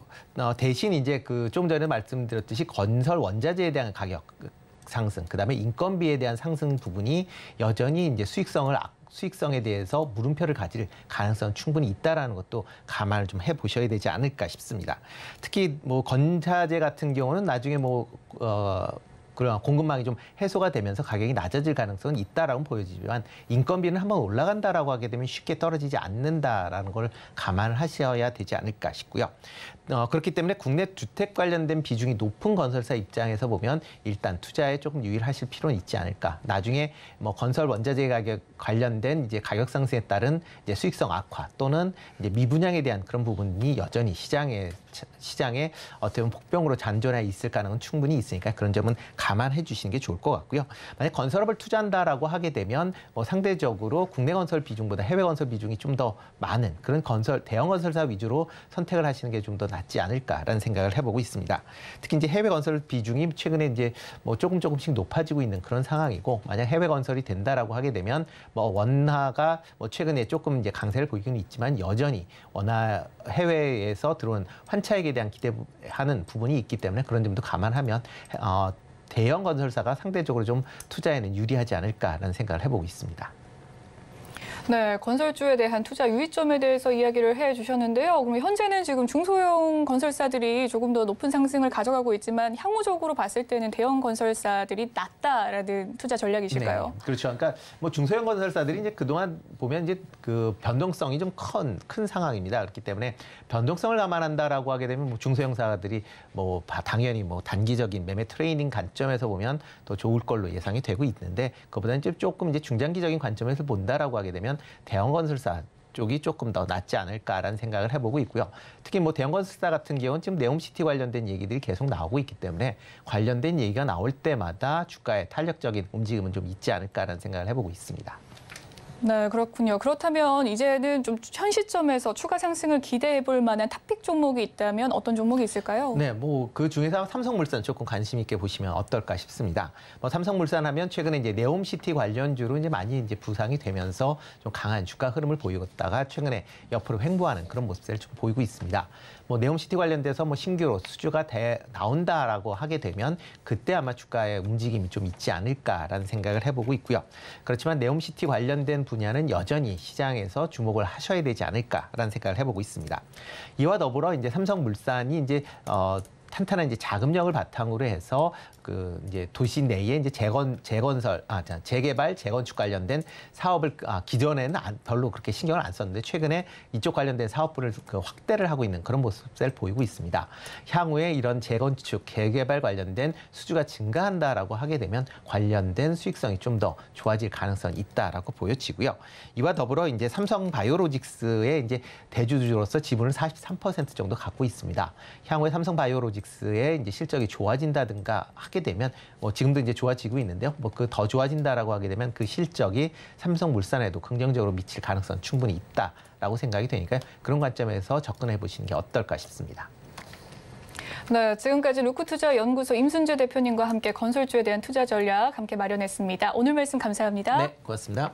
대신 이제 그 좀 전에 말씀드렸듯이 건설 원자재에 대한 가격 상승, 그다음에 인건비에 대한 상승 부분이 여전히 이제 수익성에 대해서 물음표를 가질 가능성은 충분히 있다라는 것도 감안을 좀 해보셔야 되지 않을까 싶습니다. 특히 뭐 건자재 같은 경우는 나중에 그런 공급망이 좀 해소가 되면서 가격이 낮아질 가능성은 있다라고 보여지지만 인건비는 한번 올라간다라고 하게 되면 쉽게 떨어지지 않는다라는 걸 감안을 하셔야 되지 않을까 싶고요. 그렇기 때문에 국내 주택 관련된 비중이 높은 건설사 입장에서 보면 일단 투자에 조금 유의를 하실 필요는 있지 않을까. 나중에 뭐 건설 원자재 가격 관련된 이제 가격 상승에 따른 이제 수익성 악화 또는 이제 미분양에 대한 그런 부분이 여전히 시장에 어떻게 보면 복병으로 잔존해 있을 가능성은 충분히 있으니까 그런 점은 감안해 주시는 게 좋을 것 같고요. 만약 건설업을 투자한다라고 하게 되면 뭐 상대적으로 국내 건설 비중보다 해외 건설 비중이 좀 더 많은 그런 대형 건설사 위주로 선택을 하시는 게 좀 더 낫지 않을까라는 생각을 해보고 있습니다. 특히 이제 해외 건설 비중이 최근에 이제 뭐 조금씩 높아지고 있는 그런 상황이고 만약 해외 건설이 된다라고 하게 되면 뭐 원화가 뭐 최근에 조금 이제 강세를 보이기는 있지만 여전히 해외에서 들어온 환차익에 대한 기대하는 부분이 있기 때문에 그런 점도 감안하면 대형 건설사가 상대적으로 좀 투자에는 유리하지 않을까라는 생각을 해보고 있습니다. 네, 건설주에 대한 투자 유의점에 대해서 이야기를 해주셨는데요. 그럼 현재는 지금 중소형 건설사들이 조금 더 높은 상승을 가져가고 있지만 향후적으로 봤을 때는 대형 건설사들이 낫다라는 투자 전략이실까요? 네, 그렇죠. 그러니까 뭐 중소형 건설사들이 이제 그동안 보면 이제 그 변동성이 좀 큰 상황입니다. 그렇기 때문에 변동성을 감안한다라고 하게 되면 뭐 중소형사들이 뭐 당연히 뭐 단기적인 매매 트레이닝 관점에서 보면 더 좋을 걸로 예상이 되고 있는데 그보다는 조금 이제 중장기적인 관점에서 본다라고 하게 되면 대형 건설사 쪽이 조금 더 낫지 않을까라는 생각을 해보고 있고요. 특히 뭐 대형 건설사 같은 경우는 지금 네옴시티 관련된 얘기들이 계속 나오고 있기 때문에 관련된 얘기가 나올 때마다 주가에 탄력적인 움직임은 좀 있지 않을까라는 생각을 해보고 있습니다. 네, 그렇군요. 그렇다면 이제는 좀 현 시점에서 추가 상승을 기대해 볼 만한 탑픽 종목이 있다면 어떤 종목이 있을까요? 네, 뭐 그 중에서 삼성물산 조금 관심 있게 보시면 어떨까 싶습니다. 뭐 삼성물산 하면 최근에 이제 네옴시티 관련주로 이제 많이 이제 부상이 되면서 좀 강한 주가 흐름을 보이다가 최근에 옆으로 횡보하는 그런 모습을 좀 보이고 있습니다. 뭐 네옴시티 관련돼서 뭐 신규로 수주가 나온다라고 하게 되면 그때 아마 주가의 움직임이 좀 있지 않을까라는 생각을 해보고 있고요. 그렇지만 네옴시티 관련된 분야는 여전히 시장에서 주목을 하셔야 되지 않을까라는 생각을 해보고 있습니다. 이와 더불어 이제 삼성물산이 이제 탄탄한 이제 자금력을 바탕으로 해서 그 이제 도시 내에 이제 재개발, 재건축 관련된 사업을 기존에는 별로 그렇게 신경을 안 썼는데 최근에 이쪽 관련된 사업부를 확대를 하고 있는 그런 모습을 보이고 있습니다. 향후에 이런 재건축, 재개발 관련된 수주가 증가한다라고 하게 되면 관련된 수익성이 좀 더 좋아질 가능성이 있다라고 보여지고요. 이와 더불어 이제 삼성바이오로직스의 이제 대주주로서 지분을 43% 정도 갖고 있습니다. 향후에 삼성바이오로직스의 이제 실적이 좋아진다든가 하게 되면 뭐 지금도 이제 좋아지고 있는데요. 뭐 그 더 좋아진다라고 하게 되면 그 실적이 삼성물산에도 긍정적으로 미칠 가능성 충분히 있다라고 생각이 되니까 그런 관점에서 접근해 보시는 게 어떨까 싶습니다. 네, 지금까지 루크투자연구소 임순재 대표님과 함께 건설주에 대한 투자 전략 함께 마련했습니다. 오늘 말씀 감사합니다. 네, 고맙습니다.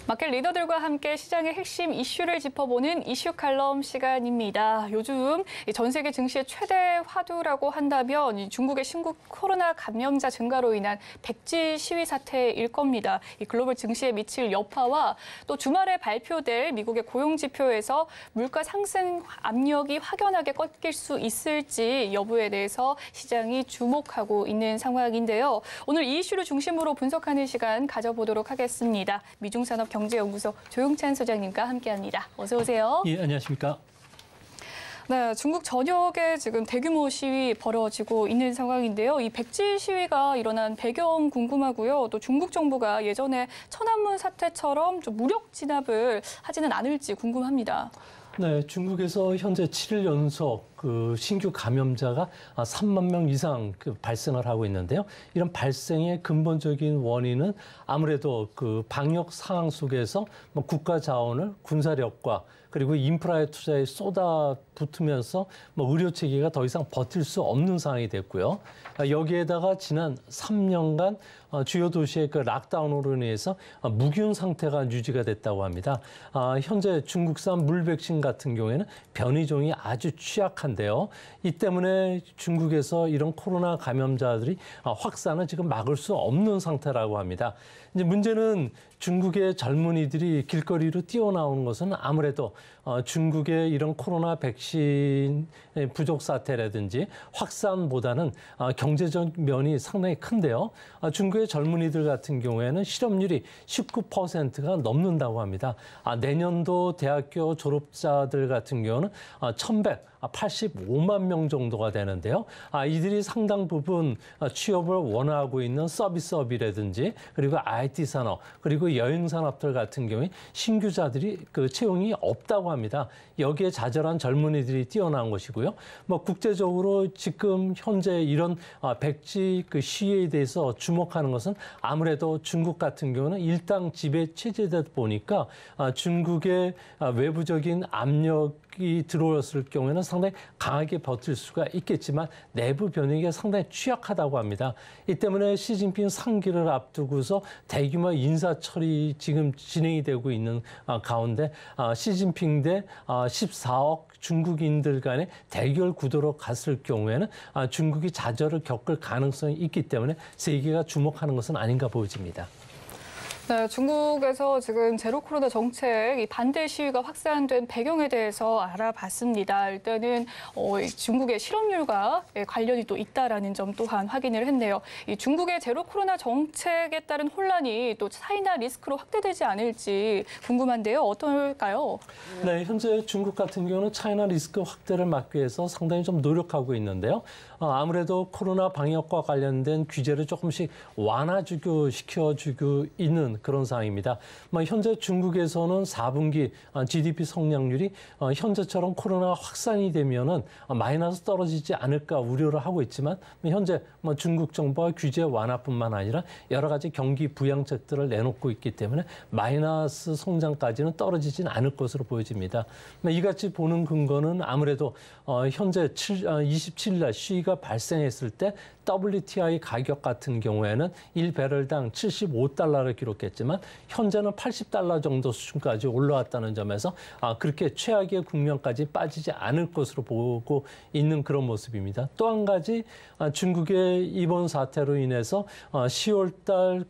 마켓 리더들과 함께 시장의 핵심 이슈를 짚어보는 이슈 칼럼 시간입니다. 요즘 전 세계 증시의 최대 화두라고 한다면 중국의 신규 코로나 감염자 증가로 인한 백지 시위 사태일 겁니다. 이 글로벌 증시에 미칠 여파와 또 주말에 발표될 미국의 고용 지표에서 물가 상승 압력이 확연하게 꺾일 수 있을지 여부에 대해서 시장이 주목하고 있는 상황인데요. 오늘 이 이슈를 중심으로 분석하는 시간 가져보도록 하겠습니다. 미중산업경제연구소 조용찬 소장님과 함께합니다. 어서 오세요. 예, 안녕하십니까. 네, 중국 전역에 지금 대규모 시위 벌어지고 있는 상황인데요. 이 백지 시위가 일어난 배경 궁금하고요. 또 중국 정부가 예전에 천안문 사태처럼 좀 무력 진압을 하지는 않을지 궁금합니다. 네, 중국에서 현재 7일 연속 신규 감염자가 3만 명 이상 발생을 하고 있는데요. 이런 발생의 근본적인 원인은 아무래도 방역 상황 속에서 국가 자원을 군사력과 그리고 인프라의 투자에 쏟아붓으면서 의료 체계가 더 이상 버틸 수 없는 상황이 됐고요. 여기에다가 지난 3년간 주요 도시의 락다운으로 인해서 무균 상태가 유지가 됐다고 합니다. 현재 중국산 물 백신 같은 경우에는 변이종이 아주 취약한데요. 이 때문에 중국에서 이런 코로나 감염자들이 확산을 지금 막을 수 없는 상태라고 합니다. 이제 문제는 중국의 젊은이들이 길거리로 뛰어나오는 것은 아무래도 중국의 이런 코로나 백신 부족 사태라든지 확산보다는 경제적 면이 상당히 큰데요. 중국의 젊은이들 같은 경우에는 실업률이 19%가 넘는다고 합니다. 내년도 대학교 졸업자들 같은 경우는 1,185만 명 정도가 되는데요. 이들이 상당 부분 취업을 원하고 있는 서비스업이라든지 그리고 IT 산업 그리고 여행 산업들 같은 경우에 신규자들이 채용이 없다고 합니다. 여기에 좌절한 젊은이들이 뛰어난 것이고요. 국제적으로 지금 현재 이런 백지 시위에 대해서 주목하는 것은 아무래도 중국 같은 경우는 일당 지배 체제다 보니까 중국의 외부적인 압력이 들어왔을 경우에는 상당히 강하게 버틸 수가 있겠지만 내부 변이가 상당히 취약하다고 합니다. 이 때문에 시진핑 상기를 앞두고서 대규모 인사처리 지금 진행이 되고 있는 가운데 시진핑 대 14억 중국인들 간의 대결 구도로 갔을 경우에는 중국이 좌절을 겪을 가능성이 있기 때문에 세계가 주목하는 것은 아닌가 보여집니다. 네, 중국에서 지금 제로 코로나 정책 이 반대 시위가 확산된 배경에 대해서 알아봤습니다. 일단은 중국의 실업률과 관련이 또 있다라는 점 또한 확인을 했네요. 이 중국의 제로 코로나 정책에 따른 혼란이 또 차이나 리스크로 확대되지 않을지 궁금한데요. 어떨까요? 네, 현재 중국 같은 경우는 차이나 리스크 확대를 막기 위해서 상당히 좀 노력하고 있는데요. 아무래도 코로나 방역과 관련된 규제를 조금씩 시켜주고 있는 그런 상황입니다. 현재 중국에서는 4분기 GDP 성장률이 현재처럼 코로나 확산이 되면은 마이너스 떨어지지 않을까 우려를 하고 있지만 현재 중국 정부가 규제 완화뿐만 아니라 여러 가지 경기 부양책들을 내놓고 있기 때문에 마이너스 성장까지는 떨어지진 않을 것으로 보여집니다. 이같이 보는 근거는 아무래도 현재 27일 날 시위가 발생했을 때 WTI 가격 같은 경우에는 1배럴당 75달러를 기록했지만 현재는 80달러 정도 수준까지 올라왔다는 점에서 그렇게 최악의 국면까지 빠지지 않을 것으로 보고 있는 그런 모습입니다. 또 한 가지 중국의 이번 사태로 인해서 10월 달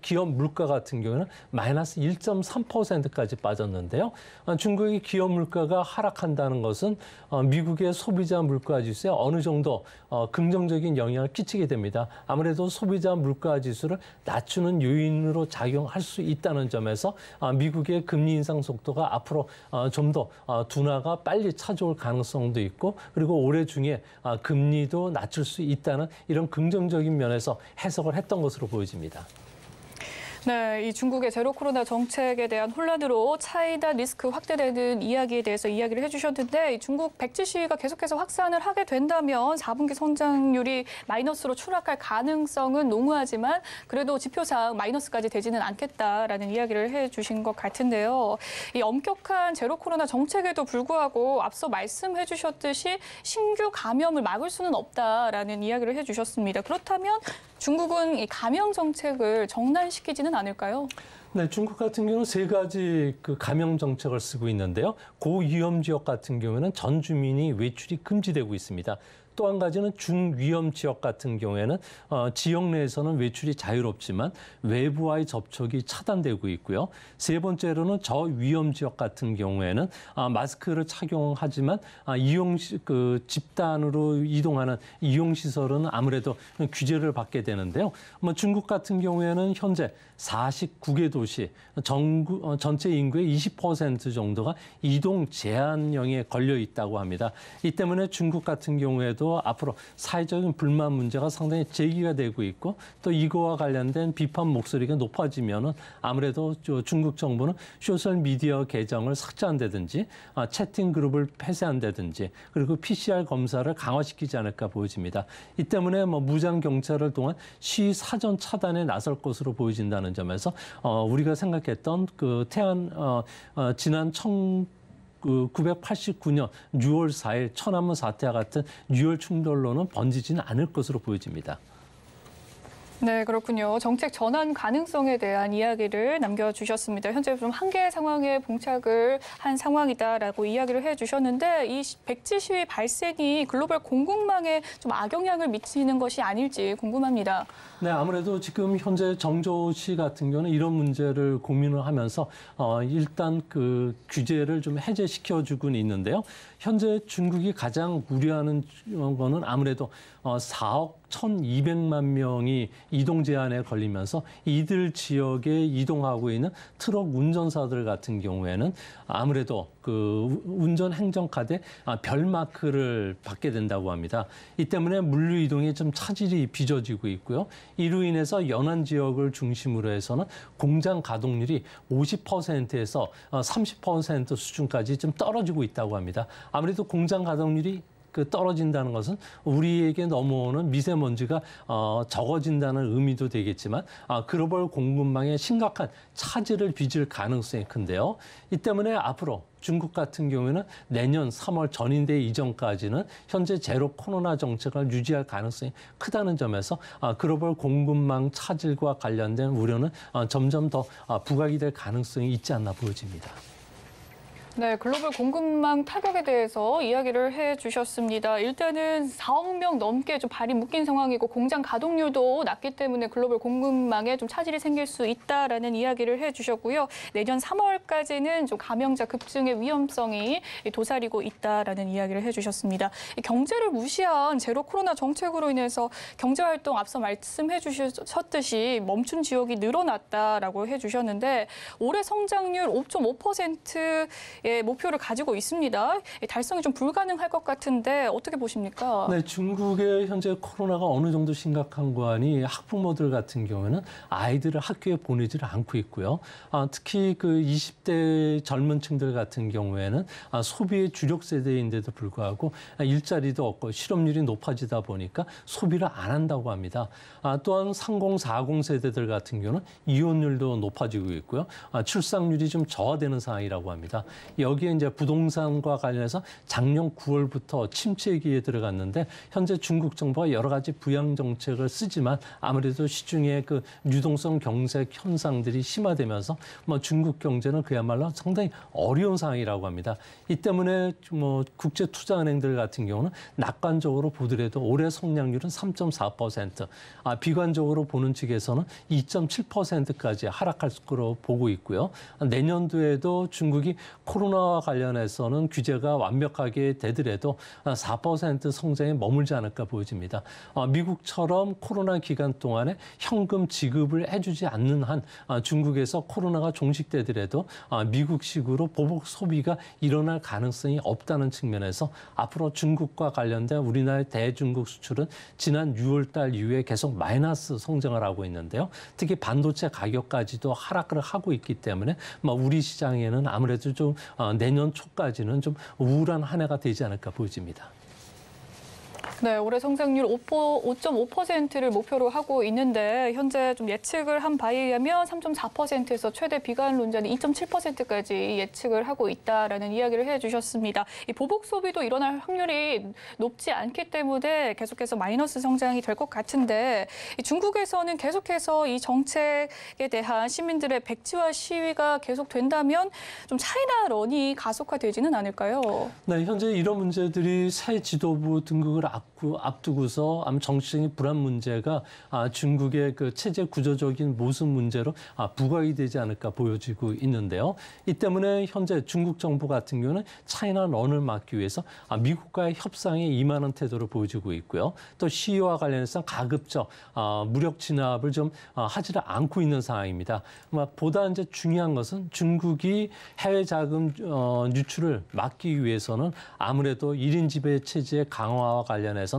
기업 물가 같은 경우는 마이너스 1.3%까지 빠졌는데요. 중국의 기업 물가가 하락한다는 것은 미국의 소비자 물가 지수에 어느 정도 긍정적인 영향을 끼치게 됩니다. 아무래도 소비자 물가 지수를 낮추는 요인으로 작용할 수 있다는 점에서 미국의 금리 인상 속도가 앞으로 좀 더 둔화가 빨리 찾아올 가능성도 있고 그리고 올해 중에 금리도 낮출 수 있다는 이런 긍정적인 면에서 해석을 했던 것으로 보여집니다. 네, 이 중국의 제로 코로나 정책에 대한 혼란으로 차이나 리스크 확대되는 이야기에 대해서 이야기를 해주셨는데 이 중국 백지 시위가 계속해서 확산을 하게 된다면 4분기 성장률이 마이너스로 추락할 가능성은 농후하지만 그래도 지표상 마이너스까지 되지는 않겠다라는 이야기를 해주신 것 같은데요. 이 엄격한 제로 코로나 정책에도 불구하고 앞서 말씀해 주셨듯이 신규 감염을 막을 수는 없다라는 이야기를 해주셨습니다. 그렇다면 중국은 이 감염 정책을 정난시키지는 않을까요? 네, 중국 같은 경우는 세 가지 그 감염 정책을 쓰고 있는데요. 고위험 지역 같은 경우에는 전 주민이 외출이 금지되고 있습니다. 또 한 가지는 중위험 지역 같은 경우에는 지역 내에서는 외출이 자유롭지만 외부와의 접촉이 차단되고 있고요. 세 번째로는 저위험 지역 같은 경우에는 마스크를 착용하지만 집단으로 이동하는 이용시설은 아무래도 규제를 받게 되는데요. 중국 같은 경우에는 현재 49개 도시 전체 인구의 20% 정도가 이동 제한령에 걸려 있다고 합니다. 이 때문에 중국 같은 경우에도 앞으로 사회적인 불만 문제가 상당히 제기가 되고 있고 또 이거와 관련된 비판 목소리가 높아지면은 아무래도 중국 정부는 소셜 미디어 계정을 삭제한다든지 채팅 그룹을 폐쇄한다든지 그리고 PCR 검사를 강화시키지 않을까 보여집니다. 이 때문에 무장 경찰을 통한 시위 사전 차단에 나설 것으로 보여진다는 점에서 우리가 생각했던 그 지난 989년 6월 4일 천안문 사태와 같은 유혈 충돌로는 번지지는 않을 것으로 보여집니다. 네, 그렇군요. 정책 전환 가능성에 대한 이야기를 남겨주셨습니다. 현재 좀 한계 상황에 봉착을 한 상황이다라고 이야기를 해주셨는데 이 백지 시위 발생이 글로벌 공급망에 좀 악영향을 미치는 것이 아닐지 궁금합니다. 네, 아무래도 지금 현재 정조시 같은 경우는 이런 문제를 고민을 하면서 일단 그 규제를 좀 해제시켜주고는 있는데요. 현재 중국이 가장 우려하는 거는 아무래도 4억 1,200만 명이 이동 제한에 걸리면서 이들 지역에 이동하고 있는 트럭 운전사들 같은 경우에는 아무래도 그 운전 행정카드에 별 마크를 받게 된다고 합니다. 이 때문에 물류 이동에 좀 차질이 빚어지고 있고요. 이로 인해서 연안 지역을 중심으로 해서는 공장 가동률이 50%에서 30% 수준까지 좀 떨어지고 있다고 합니다. 아무래도 공장 가동률이 떨어진다는 것은 우리에게 넘어오는 미세먼지가 적어진다는 의미도 되겠지만 글로벌 공급망에 심각한 차질을 빚을 가능성이 큰데요. 이 때문에 앞으로 중국 같은 경우에는 내년 3월 전인대 이전까지는 현재 제로 코로나 정책을 유지할 가능성이 크다는 점에서 글로벌 공급망 차질과 관련된 우려는 점점 더 부각이 될 가능성이 있지 않나 보여집니다. 네, 글로벌 공급망 타격에 대해서 이야기를 해주셨습니다. 일단은 4억 명 넘게 좀 발이 묶인 상황이고 공장 가동률도 낮기 때문에 글로벌 공급망에 좀 차질이 생길 수 있다라는 이야기를 해주셨고요. 내년 3월까지는 좀 감염자 급증의 위험성이 도사리고 있다라는 이야기를 해주셨습니다. 경제를 무시한 제로 코로나 정책으로 인해서 경제활동 앞서 말씀해 주셨듯이 멈춘 지역이 늘어났다라고 해주셨는데 올해 성장률 5.5%의 목표를 가지고 있습니다. 달성이 좀 불가능할 것 같은데 어떻게 보십니까? 네, 중국의 현재 코로나가 어느 정도 심각한 거니 학부모들 같은 경우에는 아이들을 학교에 보내지를 않고 있고요. 특히 그 20대 젊은 층들 같은 경우에는 소비의 주력 세대인데도 불구하고 일자리도 없고 실업률이 높아지다 보니까 소비를 안 한다고 합니다. 또한 30, 40 세대들 같은 경우는 이혼율도 높아지고 있고요. 출산율이 좀 저하되는 상황이라고 합니다. 여기에 이제 부동산과 관련해서 작년 9월부터 침체기에 들어갔는데 현재 중국 정부가 여러 가지 부양 정책을 쓰지만 아무래도 시중에 그 유동성 경색 현상들이 심화되면서 중국 경제는 그야말로 상당히 어려운 상황이라고 합니다. 이 때문에 국제투자은행들 같은 경우는 낙관적으로 보더라도 올해 성장률은 3.4%, 비관적으로 보는 측에서는 2.7%까지 하락할 것으로 보고 있고요. 내년도에도 중국이 코로나와 관련해서는 규제가 완벽하게 되더라도 4% 성장에 머물지 않을까 보여집니다. 미국처럼 코로나 기간 동안에 현금 지급을 해주지 않는 한 중국에서 코로나가 종식되더라도 미국식으로 보복 소비가 일어날 가능성이 없다는 측면에서 앞으로 중국과 관련된 우리나라의 대중국 수출은 지난 6월 달 이후에 계속 마이너스 성장을 하고 있는데요. 특히 반도체 가격까지도 하락을 하고 있기 때문에 우리 시장에는 아무래도 좀 내년 초까지는 좀 우울한 한 해가 되지 않을까 보여집니다. 네, 올해 성장률 5.5%를 목표로 하고 있는데 현재 좀 예측을 한 바에 의하면 3.4%에서 최대 비관론자는 2.7%까지 예측을 하고 있다라는 이야기를 해주셨습니다. 이 보복 소비도 일어날 확률이 높지 않기 때문에 계속해서 마이너스 성장이 될 것 같은데 중국에서는 계속해서 이 정책에 대한 시민들의 백지화 시위가 계속된다면 좀 차이나 런이 가속화되지는 않을까요? 네, 현재 이런 문제들이 새 지도부 등극을 앞두고서 아마 정치적인 불안 문제가 중국의 그 체제 구조적인 모습 문제로 부각이 되지 않을까 보여지고 있는데요. 이 때문에 현재 중국 정부 같은 경우는 차이나 런을 막기 위해서 미국과의 협상에 임하는 태도를 보여주고 있고요. 또 시위와 관련해서 가급적 무력 진압을 좀 하지를 않고 있는 상황입니다. 보다 이제 중요한 것은 중국이 해외 자금 유출을 막기 위해서는 아무래도 1인 지배 체제의 강화와 관련해서는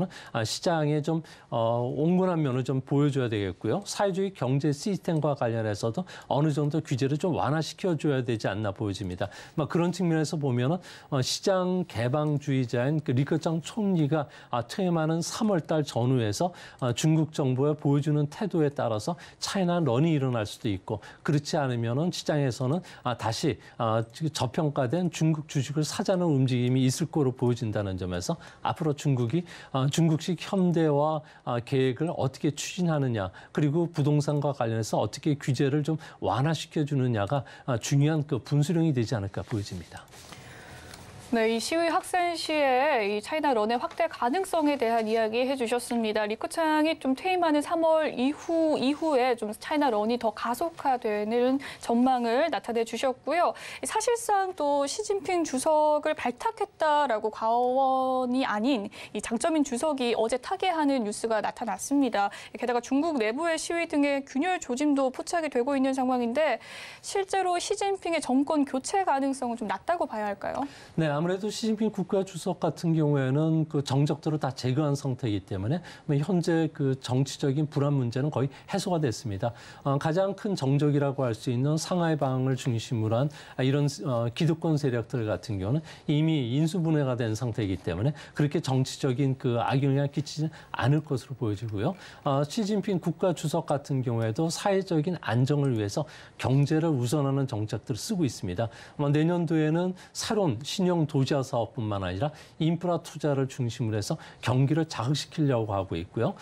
시장에 좀 온건한 면을 좀 보여줘야 되겠고요. 사회주의 경제 시스템과 관련해서도 어느 정도 규제를 좀 완화시켜줘야 되지 않나 보여집니다. 그런 측면에서 보면은 시장 개방주의자인 그 리커창 총리가 퇴임하는 3월달 전후에서 중국 정부에 보여주는 태도에 따라서 차이나 런이 일어날 수도 있고 그렇지 않으면은 시장에서는 다시 저평가된 중국 주식을 사자는 움직임이 있을 거로 보여진다는 점에서 앞으로 중국이 중국식 현대화 계획을 어떻게 추진하느냐 그리고 부동산과 관련해서 어떻게 규제를 좀 완화시켜 주느냐가 중요한 그 분수령이 되지 않을까 보여집니다. 네, 이 시위 확산 시에 이 차이나 런의 확대 가능성에 대한 이야기 해주셨습니다. 리커창이 좀 퇴임하는 3월 이후에 좀 차이나 런이 더 가속화되는 전망을 나타내 주셨고요. 사실상 또 시진핑 주석을 발탁했다라고 과언이 아닌 이 장점인 주석이 어제 타계하는 뉴스가 나타났습니다. 게다가 중국 내부의 시위 등의 균열 조짐도 포착이 되고 있는 상황인데 실제로 시진핑의 정권 교체 가능성은 좀 낮다고 봐야 할까요? 네, 아무래도 시진핑 국가 주석 같은 경우에는 그 정적들을 다 제거한 상태이기 때문에 현재 그 정치적인 불안 문제는 거의 해소가 됐습니다. 가장 큰 정적이라고 할 수 있는 상하이방을 중심으로 한 이런 기득권 세력들 같은 경우는 이미 인수분해가 된 상태이기 때문에 그렇게 정치적인 그 악영향을 끼치지 않을 것으로 보여지고요. 시진핑 국가 주석 같은 경우에도 사회적인 안정을 위해서 경제를 우선하는 정책들을 쓰고 있습니다. 내년도에는 새로운 신형 도시화 사업뿐만 아니라 인프라 투자를 중심으로 해서 경기를 자극시키려고 하고 있고요.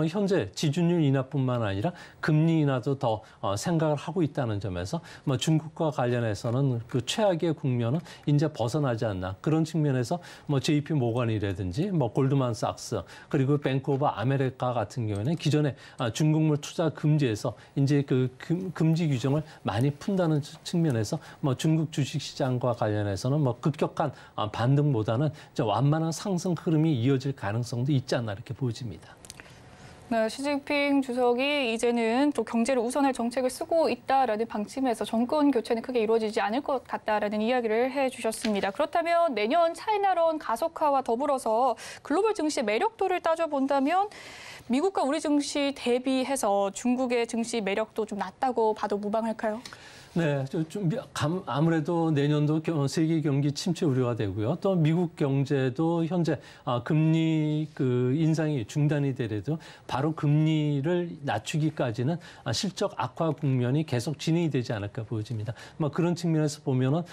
현재 지준율 인하뿐만 아니라 금리 인하도 더 생각을 하고 있다는 점에서 중국과 관련해서는 그 최악의 국면은 이제 벗어나지 않나 그런 측면에서 JP 모건이라든지 골드만삭스 그리고 뱅크 오브 아메리카 같은 경우에는 기존에 중국물 투자 금지에서 이제 그 금지 규정을 많이 푼다는 측면에서 중국 주식시장과 관련해서는 급격한 반등보다는 완만한 상승 흐름이 이어질 가능성도 있지 않나 이렇게 보여집니다. 네, 시진핑 주석이 이제는 또 경제를 우선할 정책을 쓰고 있다라는 방침에서 정권 교체는 크게 이루어지지 않을 것 같다라는 이야기를 해주셨습니다. 그렇다면 내년 차이나런 가속화와 더불어서 글로벌 증시의 매력도를 따져본다면 미국과 우리 증시 대비해서 중국의 증시 매력도 좀 낮다고 봐도 무방할까요? 네, 아무래도 내년도 세계 경기 침체 우려가 되고요. 또 미국 경제도 현재 금리 그 인상이 중단이 되더라도 바로 금리를 낮추기까지는 실적 악화 국면이 계속 진행이 되지 않을까 보여집니다. 그런 측면에서 보면은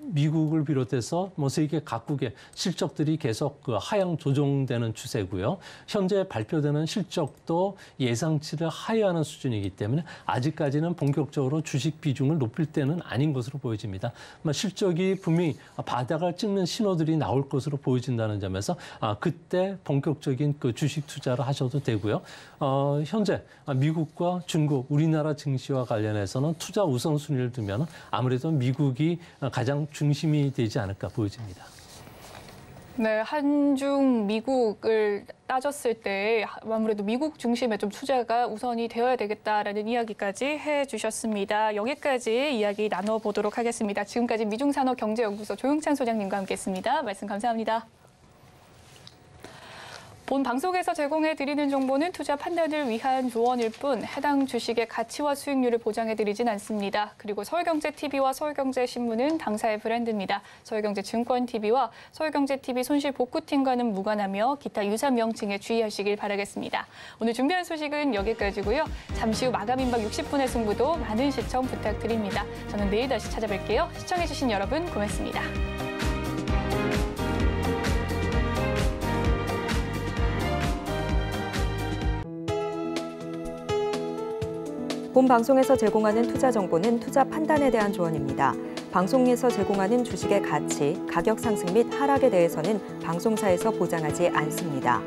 미국을 비롯해서 세계 각국의 실적들이 계속 그 하향 조정되는 추세고요. 현재 발표되는 실적도 예상치를 하회하는 수준이기 때문에 아직까지는 본격적으로 주식 비중을 높일 때는 아닌 것으로 보여집니다. 실적이 분명히 바닥을 찍는 신호들이 나올 것으로 보여진다는 점에서 그때 본격적인 그 주식 투자를 하셔도 되고요. 현재 미국과 중국, 우리나라 증시와 관련해서는 투자 우선순위를 두면 아무래도 미국이 가장 중심이 되지 않을까 보여집니다. 네, 한중 미국을 따졌을 때 아무래도 미국 중심의 좀 투자가 우선이 되어야 되겠다라는 이야기까지 해주셨습니다. 여기까지 이야기 나눠보도록 하겠습니다. 지금까지 미중산업경제연구소 조용찬 소장님과 함께했습니다. 말씀 감사합니다. 본 방송에서 제공해드리는 정보는 투자 판단을 위한 조언일 뿐 해당 주식의 가치와 수익률을 보장해드리진 않습니다. 그리고 서울경제TV와 서울경제신문은 당사의 브랜드입니다. 서울경제증권TV와 서울경제TV 손실복구팀과는 무관하며 기타 유사 명칭에 주의하시길 바라겠습니다. 오늘 준비한 소식은 여기까지고요. 잠시 후 마감 임박 60분의 승부도 많은 시청 부탁드립니다. 저는 내일 다시 찾아뵐게요. 시청해주신 여러분 고맙습니다. 본 방송에서 제공하는 투자 정보는 투자 판단에 대한 조언입니다. 방송에서 제공하는 주식의 가치, 가격 상승 및 하락에 대해서는 방송사에서 보장하지 않습니다.